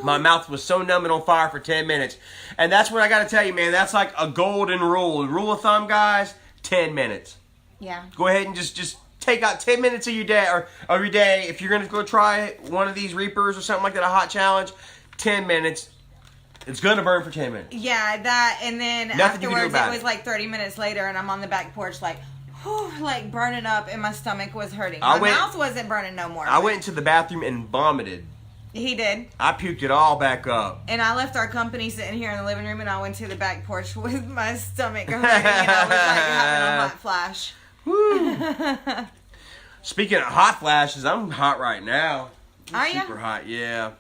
My mouth was so numb and on fire for 10 minutes. And that's what I got to tell you, man. That's like a golden rule. Rule of thumb, guys, 10 minutes. Yeah. Go ahead and just take out 10 minutes of your day or of your day. If you're gonna go try one of these reapers or something like that, a hot challenge, 10 minutes. It's gonna burn for 10 minutes. Yeah, that, and then Nothing you can do afterwards about it was like 30 minutes later, and I'm on the back porch like, whew, like burning up, and my stomach was hurting. My mouth wasn't burning no more. I went into the bathroom and vomited. He did. I puked it all back up. And I left our company sitting here in the living room, and I went to the back porch with my stomach hurting, and I was like having a hot flash. Woo. Speaking of hot flashes, I'm hot right now. Are ya? Super hot, yeah.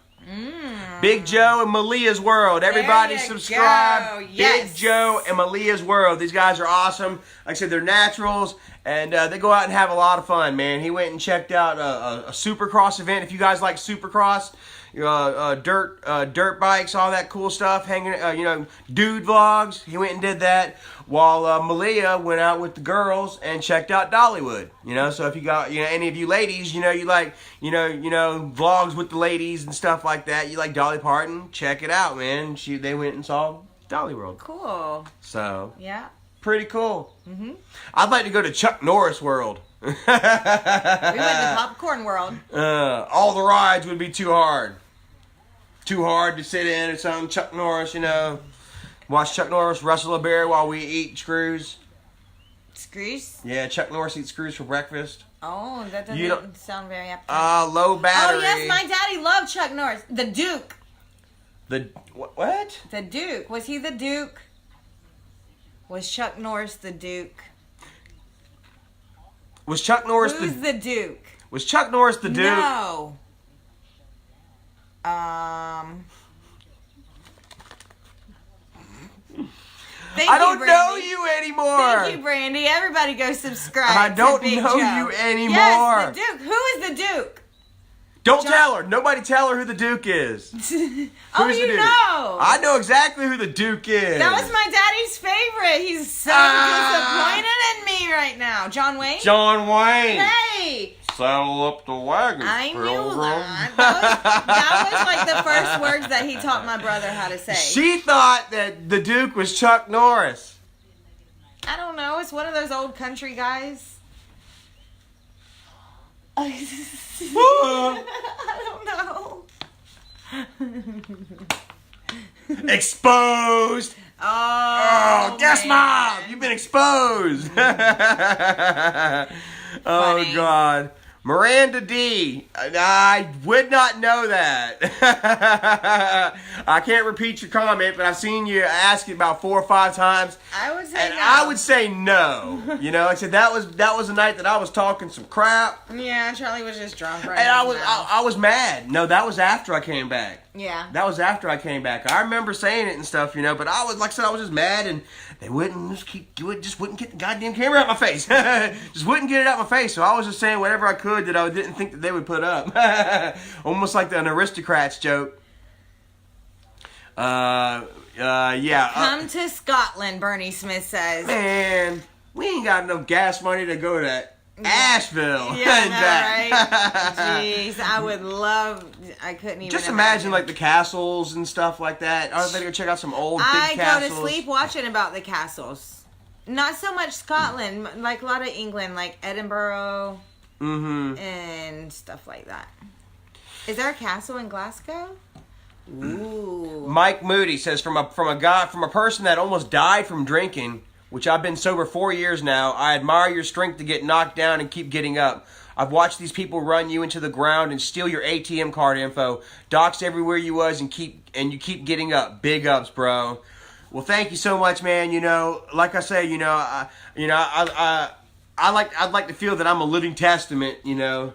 Big Joe and Malia's World. Everybody There you subscribe. go. Yes. Big Joe and Malia's World. These guys are awesome. Like I said, they're naturals, and they go out and have a lot of fun, man. He went and checked out a Supercross event. If you guys like Supercross, dirt bikes, all that cool stuff, hanging, dude vlogs. He went and did that, while Malia went out with the girls and checked out Dollywood. So if you got, any of you ladies, you like, vlogs with the ladies and stuff like that. You like Dolly Parton? Check it out, man. They went and saw Dolly World. Cool. So Yeah. pretty cool. I'd like to go to Chuck Norris World. We went to Popcorn World. All the rides would be too hard. Too hard to sit in or something. Chuck Norris, watch Chuck Norris wrestle a bear while we eat screws. Screws? Yeah, Chuck Norris eats screws for breakfast. Oh, that doesn't sound very appetizing. Low battery. Oh, yes, my daddy loved Chuck Norris. The Duke. The what? The Duke. Was he the Duke? Was Chuck Norris the Duke? Was Chuck Norris Who's the Duke? Was Chuck Norris the Duke? No. I don't know you anymore. Thank you, Brandy. Everybody go subscribe. I don't to Big know Joe. you anymore. Yes, the Duke. Who is the Duke? Don't tell her. Nobody tell her who the Duke is. Oh, Who's the you Duke? know. I know exactly who the Duke is. That was my daddy's favorite. He's so disappointed in me right now. John Wayne? John Wayne. Hey. Saddle up the wagon, I knew Pilgrim. that. That was like the first words that he taught my brother how to say. She thought that the Duke was Chuck Norris. I don't know. It's one of those old country guys. I don't know. Exposed. Oh, guess man. mom, you've been exposed. Oh Funny. God, Miranda D. I would not know that. I can't repeat your comment, but I've seen you ask it about 4 or 5 times. I would say And no. I would say no. Like I said, that was a night that I was talking some crap, Yeah, Charlie was just drunk right and now. I was mad. No, that was after I came back. Yeah. That was after I came back. I remember saying it and stuff, but I was, like I said, I was just mad, and they wouldn't get the goddamn camera out my face. Just wouldn't get it out my face. So I was just saying whatever I could that I didn't think that they would put up. Almost like an aristocrats joke. Yeah. Come to Scotland, Bernie Smith says. Man, we ain't got enough gas money to go to Asheville. Yeah, and I know, back. right? Jeez, I would love. I couldn't even. Just imagine like the castles and stuff like that. I was going to go check out some old big castles. Go to sleep watching about the castles. Not so much Scotland, like a lot of England, like Edinburgh, and stuff like that. Is there a castle in Glasgow? Ooh. Mike Moody says from a person that almost died from drinking, which I've been sober 4 years now. I admire your strength to get knocked down and keep getting up. I've watched these people run you into the ground and steal your ATM card info, dox everywhere you was, and you keep getting up. Big ups, bro. Well, thank you so much, man. Like I say, I'd like to feel that I'm a living testament, Yeah.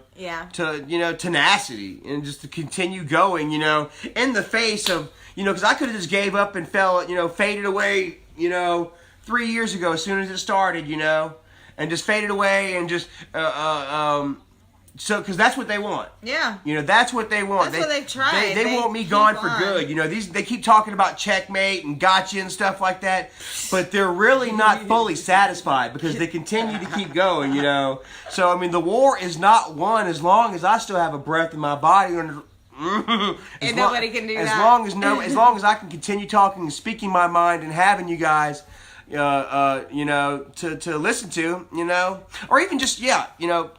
to tenacity and just to continue going, in the face of, because I could have just gave up and faded away, 3 years ago as soon as it started, and just faded away and just, because that's what they want. Yeah. That's what they want. That's what they've tried. They want me gone for good. They keep talking about checkmate and gotcha and stuff like that, but they're really not fully satisfied because they continue to keep going, So, the war is not won as long as I still have a breath in my body. And nobody can do that. As long as I can continue talking and speaking my mind and having you guys, you know, to listen to, you know, or even just, yeah, you know,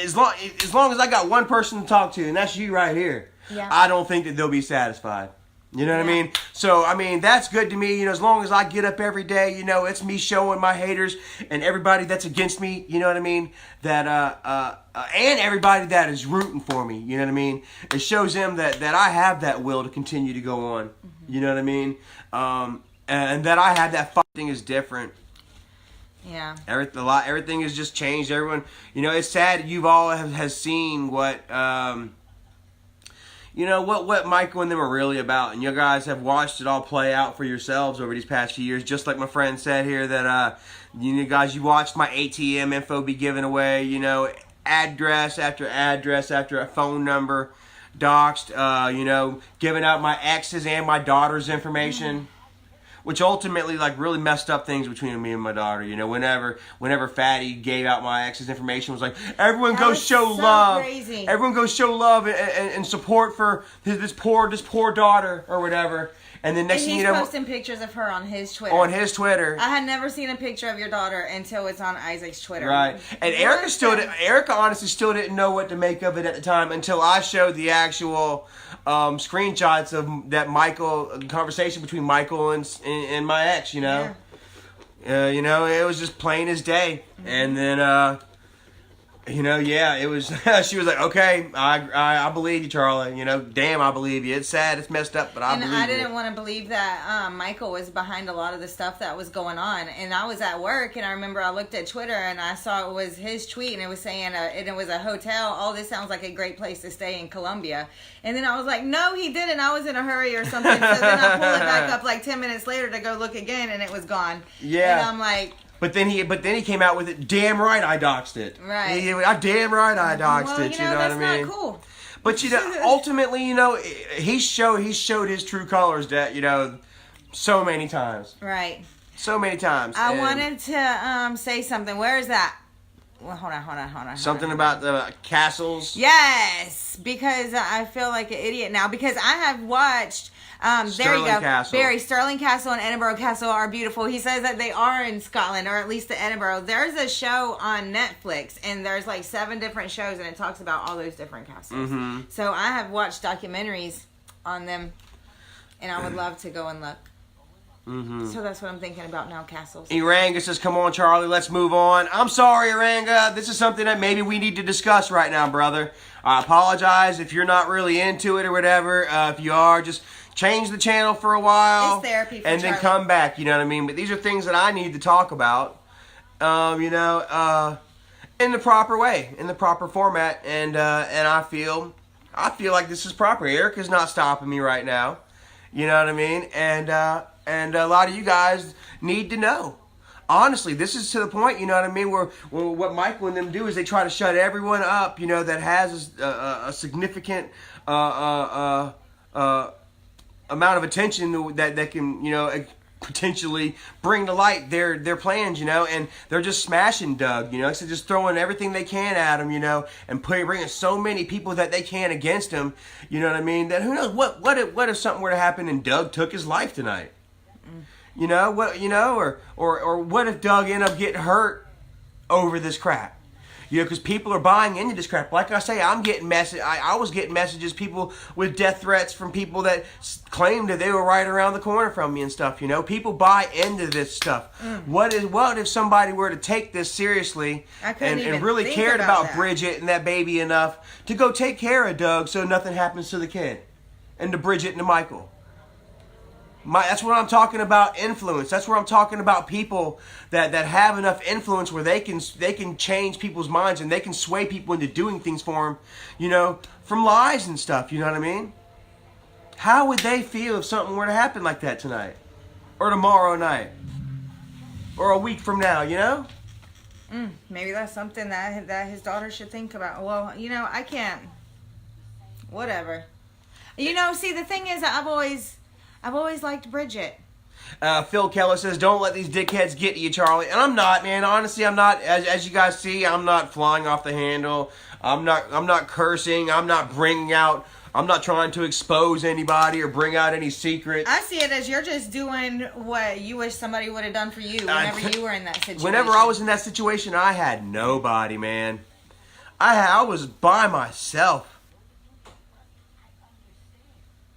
as long as I got one person to talk to, and that's you right here, Yeah. I don't think that they'll be satisfied. You know what I Yeah. mean? So, I mean, that's good to me. You know, as long as I get up every day, you know, it's me showing my haters and everybody that's against me, you know what I mean? That, and everybody that is rooting for me, you know what I mean? It shows them that I have that will to continue to go on. You know what I mean? And that I have that thing is different. Yeah. Everything has just changed. Everyone, you know, it's sad you've all has seen what, you know, what Michael and them are really about. And you guys have watched it all play out for yourselves over these past few years. Just like my friend said here that, you guys, you watched my ATM info be given away, you know, address after a phone number, doxed, you know, giving out my ex's and my daughter's information. Which ultimately, like, really messed up things between me and my daughter. You know, whenever Fatty gave out my ex's information, was like, everyone go show love. Crazy. Everyone go show love and support for this poor daughter or whatever. And then next thing you know, he's posting pictures of her on his Twitter. on his Twitter. I had never seen a picture of your daughter until it's on Isaac's Twitter. Right. And Erica honestly still didn't know what to make of it at the time until I showed the actual screenshots of that conversation between Michael and my ex, you know. Yeah. You know, it was just plain as day. Mm-hmm. And then, you know, yeah, it was, she was like, okay, I believe you, Charlie. You know, damn, I believe you. It's sad, it's messed up, but I believe you. And I didn't want to believe that Michael was behind a lot of the stuff that was going on. And I was at work, and I remember I looked at Twitter, and I saw it was his tweet, and it was saying, and it was a hotel. Oh, this sounds like a great place to stay in Colombia. And then I was like, no, he didn't. I was in a hurry or something. So then I pulled it back up like 10 minutes later to go look again, and it was gone. Yeah. And I'm like... But then he came out with it. Damn right, I doxed it. Right. Damn right, I doxed it. You know what I mean? That's not cool. But you know, ultimately, you know, he showed his true colors that, you know, so many times. Right. So many times. I wanted to say something. Where is that? Well, hold on. Something about the castles. Yes, because I feel like an idiot now because I have watched. There you go. Castle. Barry, Stirling Castle and Edinburgh Castle are beautiful. He says that they are in Scotland, or at least the Edinburgh. There's a show on Netflix, and there's like 7 different shows, and it talks about all those different castles. Mm-hmm. So I have watched documentaries on them, and I would love to go and look. Mm-hmm. So that's what I'm thinking about now, castles. Eranga says, come on, Charlie, let's move on. I'm sorry, Eranga. This is something that maybe we need to discuss right now, brother. I apologize if you're not really into it or whatever. If you are, just change the channel for a while. It's therapy for and then Charlie. come back, you know what I mean? But these are things that I need to talk about, you know, in the proper way, in the proper format. And I feel like this is proper. Erica's not stopping me right now. You know what I mean? And a lot of you guys need to know. Honestly, this is to the point, you know what I mean, where what Michael and them do is they try to shut everyone up, you know, that has a significant amount of attention that can, you know, potentially bring to light their plans, you know, and they're just smashing Doug, you know, so just throwing everything they can at him, you know, and bringing so many people that they can against him, you know what I mean, that who knows, what if something were to happen and Doug took his life tonight? You know what? You know, or what if Doug ended up getting hurt over this crap? You know, because people are buying into this crap. Like I say, I'm getting I was getting messages, people with death threats from people that claimed that they were right around the corner from me and stuff. You know, people buy into this stuff. What if somebody were to take this seriously and really cared about Bridget and that baby enough to go take care of Doug so nothing happens to the kid, and to Bridget and to Michael? That's what I'm talking about, influence. That's where I'm talking about people that have enough influence where they can change people's minds and they can sway people into doing things for them, you know, from lies and stuff, you know what I mean? How would they feel if something were to happen like that tonight? Or tomorrow night? Or a week from now, you know? Maybe that's something that his daughter should think about. Well, you know, I can't. Whatever. You know, see, the thing is, I've always liked Bridget. Phil Keller says, don't let these dickheads get to you, Charlie. And I'm not, man. Honestly, I'm not. As you guys see, I'm not flying off the handle. I'm not cursing. I'm not bringing out I'm not trying to expose anybody or bring out any secrets. I see it as you're just doing what you wish somebody would have done for you whenever you were in that situation. Whenever I was in that situation, I had nobody, man. I was by myself.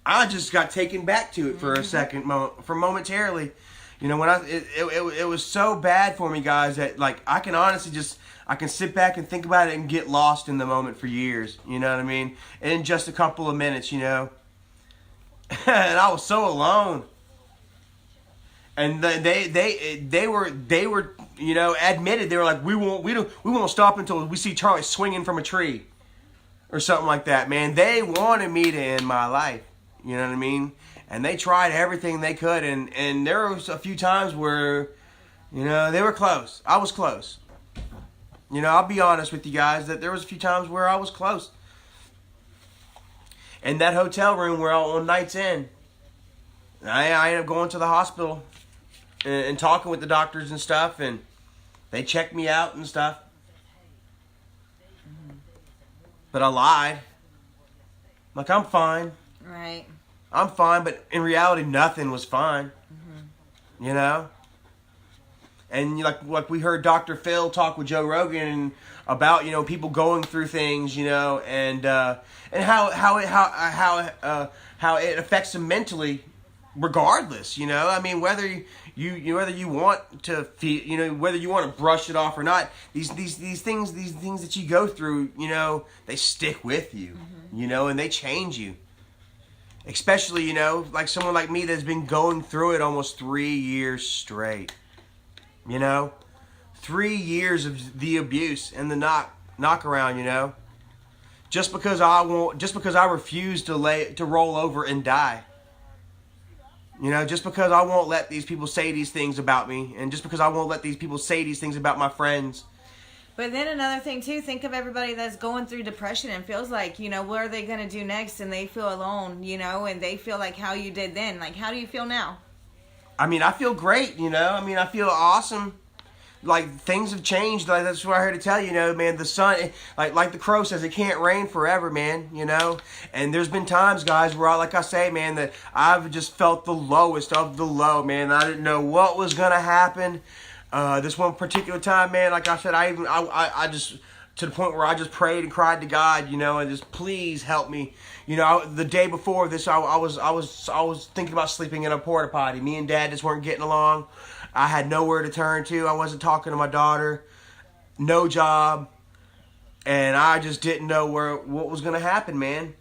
I just got taken back to it for a second, momentarily. You know, when it was so bad for me, guys, that like I can honestly I can sit back and think about it and get lost in the moment for years. You know what I mean? In just a couple of minutes, you know. And I was so alone. And they were you know, admitted, they were like, we won't stop until we see Charlie swinging from a tree or something like that, man. They wanted me to end my life. You know what I mean? And they tried everything they could, and there was a few times where, you know, they were close. I was close. You know, I'll be honest with you guys that there was a few times where I was close. In that hotel room where on nights in, I ended up going to the hospital and talking with the doctors and stuff, and they checked me out and stuff. But I lied. Like, I'm fine. Right. I'm fine, but in reality, nothing was fine. You know? And like we heard Dr. Phil talk with Joe Rogan about, you know, people going through things, you know, and how it affects them mentally, regardless, you know. I mean, whether you want to feel, you know, whether you want to brush it off or not, these things that you go through, you know, they stick with you, you know, and they change you. Especially, you know, like someone like me that's been going through it almost 3 years straight. You know? 3 years of the abuse and the knock around, you know? Just because I refuse to roll over and die. You know, just because I won't let these people say these things about me, and just because I won't let these people say these things about my friends. But then another thing, too, think of everybody that's going through depression and feels like, you know, what are they going to do next? And they feel alone, you know, and they feel like how you did then. Like, how do you feel now? I mean, I feel great, you know. I mean, I feel awesome. Like, things have changed. Like, that's what I heard to tell you, you know, man. The sun, like the crow says, it can't rain forever, man, you know. And there's been times, guys, where, like I say, man, that I've just felt the lowest of the low, man. I didn't know what was going to happen. This one particular time, man, like I said, I just, to the point where I just prayed and cried to God, you know, and just, please help me. You know, the day before this, I was thinking about sleeping in a porta potty. Me and Dad just weren't getting along. I had nowhere to turn to. I wasn't talking to my daughter. No job. And I just didn't know what was going to happen, man.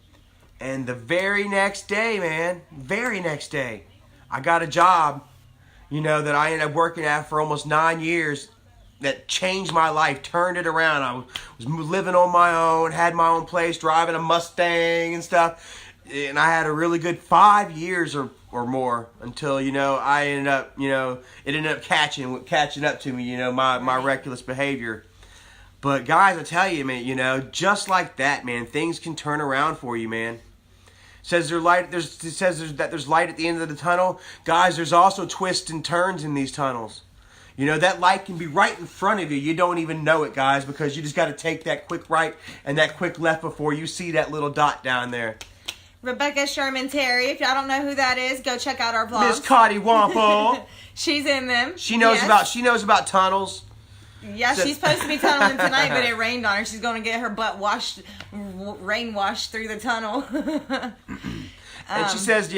And the very next day, I got a job, you know, that I ended up working at for almost 9 years. That changed my life, turned it around. I was living on my own, had my own place, driving a Mustang and stuff. And I had a really good 5 years or more until, you know, I ended up, you know, it ended up catching up to me, you know, my reckless behavior. But guys, I tell you, man, you know, just like that, man, things can turn around for you, man. It says there's light at the end of the tunnel. Guys, there's also twists and turns in these tunnels. You know, that light can be right in front of you. You don't even know it, guys, because you just got to take that quick right and that quick left before you see that little dot down there. Rebecca Sherman Terry, if y'all don't know who that is, go check out our vlogs. Miss Cotty Wampo. She's in them. She knows about tunnels. Yeah, she's supposed to be tunneling tonight, but it rained on her. She's going to get her butt rain washed through the tunnel. And she says,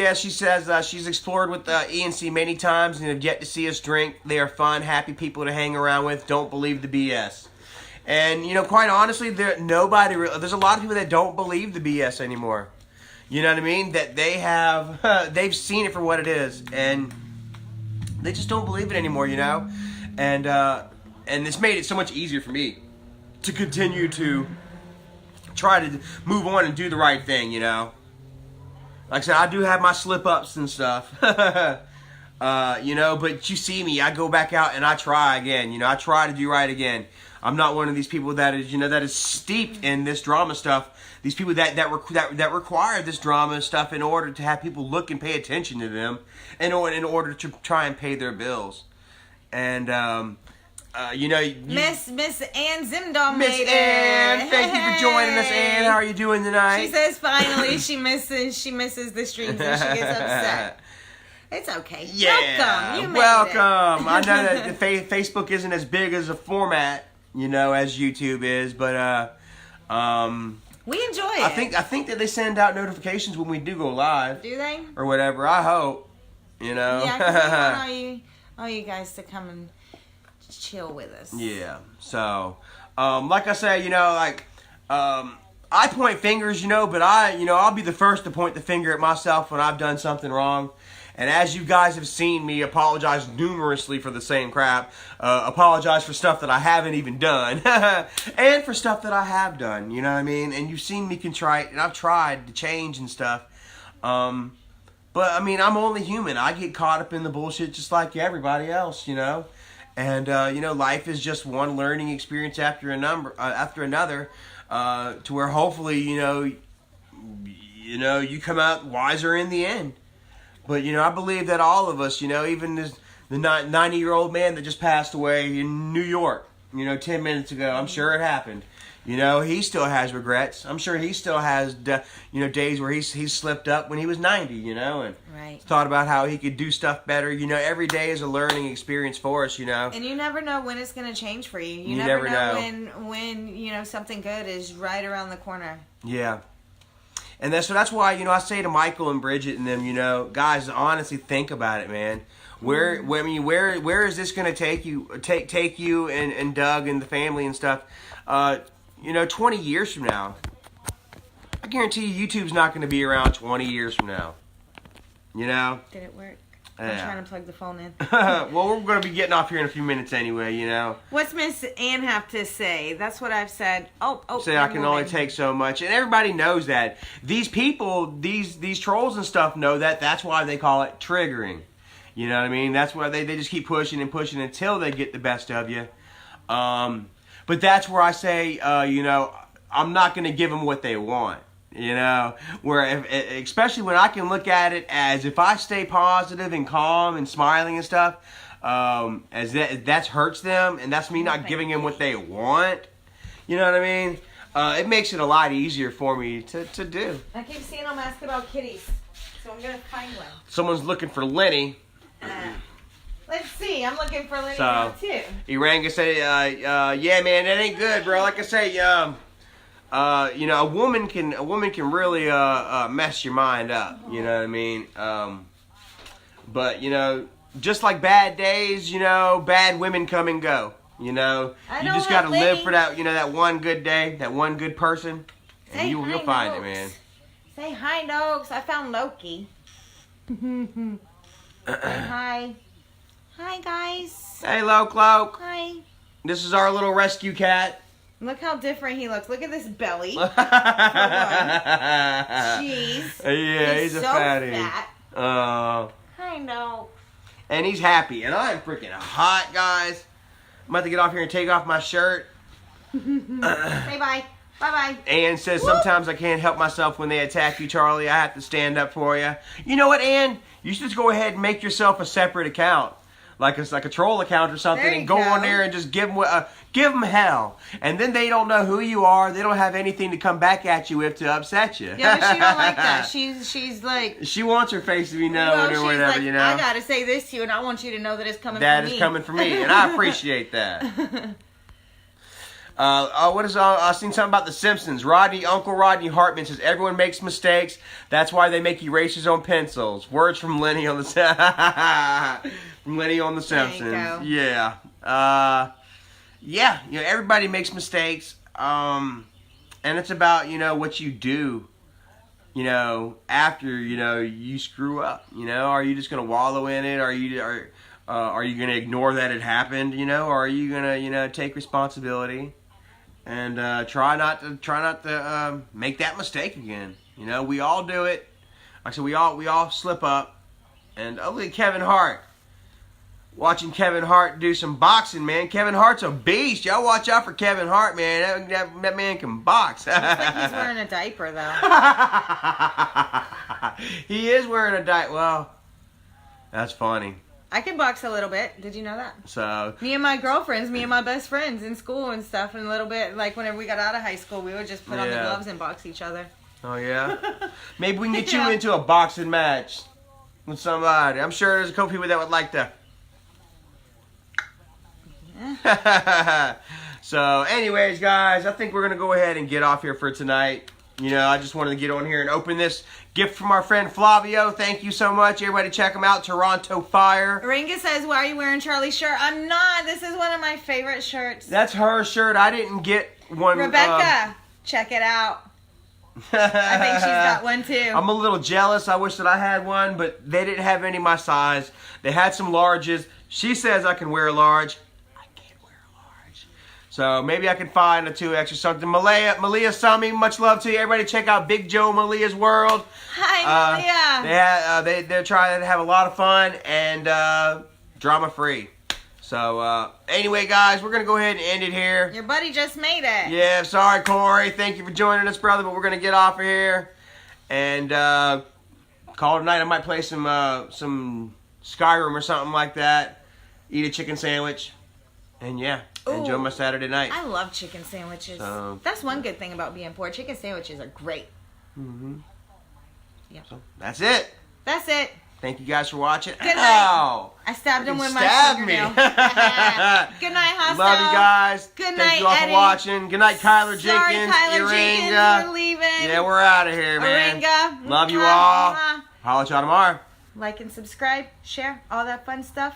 she's explored with ENC many times and have yet to see us drink. They are fun, happy people to hang around with. Don't believe the BS. And, you know, quite honestly, there's a lot of people that don't believe the BS anymore. You know what I mean? That they've seen it for what it is. And they just don't believe it anymore, you know? And it's made it so much easier for me to continue to try to move on and do the right thing, you know? Like I said, I do have my slip-ups and stuff, you know, but you see me, I go back out and I try again, you know, I try to do right again. I'm not one of these people that is steeped in this drama stuff, these people that require this drama stuff in order to have people look and pay attention to them, in order to try and pay their bills. And you know, Miss Ann Zimdahl Miss made Ann, it. thank you for joining us, Ann. How are you doing tonight? She says finally she misses the streams and she gets upset. It's okay. Yeah, Welcome. You made welcome. it. I know that Facebook isn't as big as a format, you know, as YouTube is, but we enjoy it. I think that they send out notifications when we do go live. Do they? Or whatever. I hope. You know. Yeah, 'cause we want all you guys to come and chill with us. Yeah. So, like I say, you know, like I point fingers, you know, but I'll be the first to point the finger at myself when I've done something wrong. And as you guys have seen me apologize numerously for the same crap, apologize for stuff that I haven't even done, and for stuff that I have done, you know what I mean? And you've seen me contrite, and I've tried to change and stuff. But, I mean, I'm only human. I get caught up in the bullshit just like everybody else, you know? And, you know, life is just one learning experience after another, to where hopefully, you know, you come out wiser in the end. But, you know, I believe that all of us, you know, even the 90-year-old man that just passed away in New York, you know, 10 minutes ago, I'm sure it happened. You know, he still has regrets. I'm sure he still has, you know, days where he's slipped up when he was 90, you know, and thought about how he could do stuff better. You know, every day is a learning experience for us, you know. And you never know when it's going to change for you. You never know when, you know, something good is right around the corner. Yeah. And that's why, you know, I say to Michael and Bridget and them, you know, guys, honestly think about it, man. Where is this going to take you and Doug and the family and stuff? You know, 20 years from now. I guarantee you YouTube's not going to be around 20 years from now. You know? Did it work? Yeah. I'm trying to plug the phone in. Well, we're going to be getting off here in a few minutes anyway, you know. What's Miss Ann have to say? That's what I've said. Oh. Say I can only take so much. And everybody knows that. These people, these trolls and stuff know that. That's why they call it triggering. You know what I mean? That's why they just keep pushing and pushing until they get the best of you. But that's where I say, you know, I'm not going to give them what they want. You know, where especially when I can look at it as if I stay positive and calm and smiling and stuff, as that hurts them, and that's me not giving them what they want. You know what I mean? It makes it a lot easier for me to do. I keep seeing them ask about kitties, so I'm gonna find one. Someone's looking for Lenny. Let's see. I'm looking for Lenny now too. Iranga said, "Yeah, man, that ain't good, bro. Like I say, you know, a woman can really mess your mind up. You know what I mean? But you know, just like bad days, you know, bad women come and go. You know, you just gotta live for that. You know, that one good day, that one good person, and you'll find it, man. Say hi, Noakes. I found Loki. Hi. Hi, guys. Hey, Loke. Hi. This is our little rescue cat. Look how different he looks. Look at this belly. Jeez. Yeah, he's a fatty. Fat. I know. And he's happy. And I'm freaking hot, guys. I'm about to get off here and take off my shirt. Say bye. Bye-bye. Ann says, sometimes I can't help myself when they attack you, Charlie. I have to stand up for you. You know what, Ann? You should just go ahead and make yourself a separate account. Like a troll account or something, and go on there and just give them hell. And then they don't know who you are. They don't have anything to come back at you with to upset you. Yeah, but she don't like that. She's like... She wants her face to be known or whatever, like, you know. I gotta say this to you, and I want you to know that it's coming from me. That is coming from me, and I appreciate that. I've seen something about The Simpsons. Uncle Rodney Hartman says, everyone makes mistakes. That's why they make erasers on pencils. Words from Lenny on the Lenny on The Simpsons. There you go. Yeah. Yeah, you know, everybody makes mistakes. And it's about, you know, what you do, you know, after, you know, you screw up. You know, are you just going to wallow in it? Are you going to ignore that it happened, you know? Or are you going to, you know, take responsibility? And try not to make that mistake again. You know, we all do it. Like I said, we all slip up. And look at Kevin Hart. Watching Kevin Hart do some boxing, man. Kevin Hart's a beast. Y'all watch out for Kevin Hart, man. That man can box. Looks like he's wearing a diaper, though. He is wearing a diaper. Well, that's funny. I can box a little bit. Did you know that? So Me and my girlfriends, me and my best friends in school and stuff, and a little bit, like whenever we got out of high school, we would just put on the Yeah. gloves and box each other. oh yeah, maybe we can get Yeah. you into a boxing match with somebody. I'm sure there's a couple people that would like to. So, anyways, guys, I think we're gonna go ahead and get off here for tonight. You know, I just wanted to get on here and open this gift from our friend Flavio. Thank you so much. Everybody check him out, Toronto Fire. Ringa says, why are you wearing Charlie's shirt? I'm not. This is one of my favorite shirts. That's her shirt. I didn't get one. Rebecca, check it out. I think she's got one too. I'm a little jealous. I wish that I had one, but they didn't have any my size. They had some larges. She says I can wear a large. I can't wear a large. So maybe I can find a 2X or something. Malia Sami, much love to you. Everybody check out Big Joe Malia's World. Hi, Malia. They're trying to have a lot of fun and drama free. So anyway, guys, we're going to go ahead and end it here. Your buddy just made it. Yeah, sorry, Corey. Thank you for joining us, brother. But we're gonna get off of here and call it a night. I might play some Skyrim or something like that. Eat a chicken sandwich, and yeah, enjoy Ooh. my Saturday night. I love chicken sandwiches. That's one good thing about being poor. Chicken sandwiches are great. Yeah. So that's it. That's it. Thank you guys for watching. Good night. Ow! I stabbed him with my Stab me. fingernail. Good night, hostile. Love you guys. Good Thank night, you all Eddie. for watching. Good night, Kyler Sorry, Jenkins. Kyler Jenkins, Iringa. we're leaving. Yeah, we're out of here, man. Iringa. Love you Mwah, all. mwah. Holla at y'all tomorrow. Like and subscribe, share, all that fun stuff.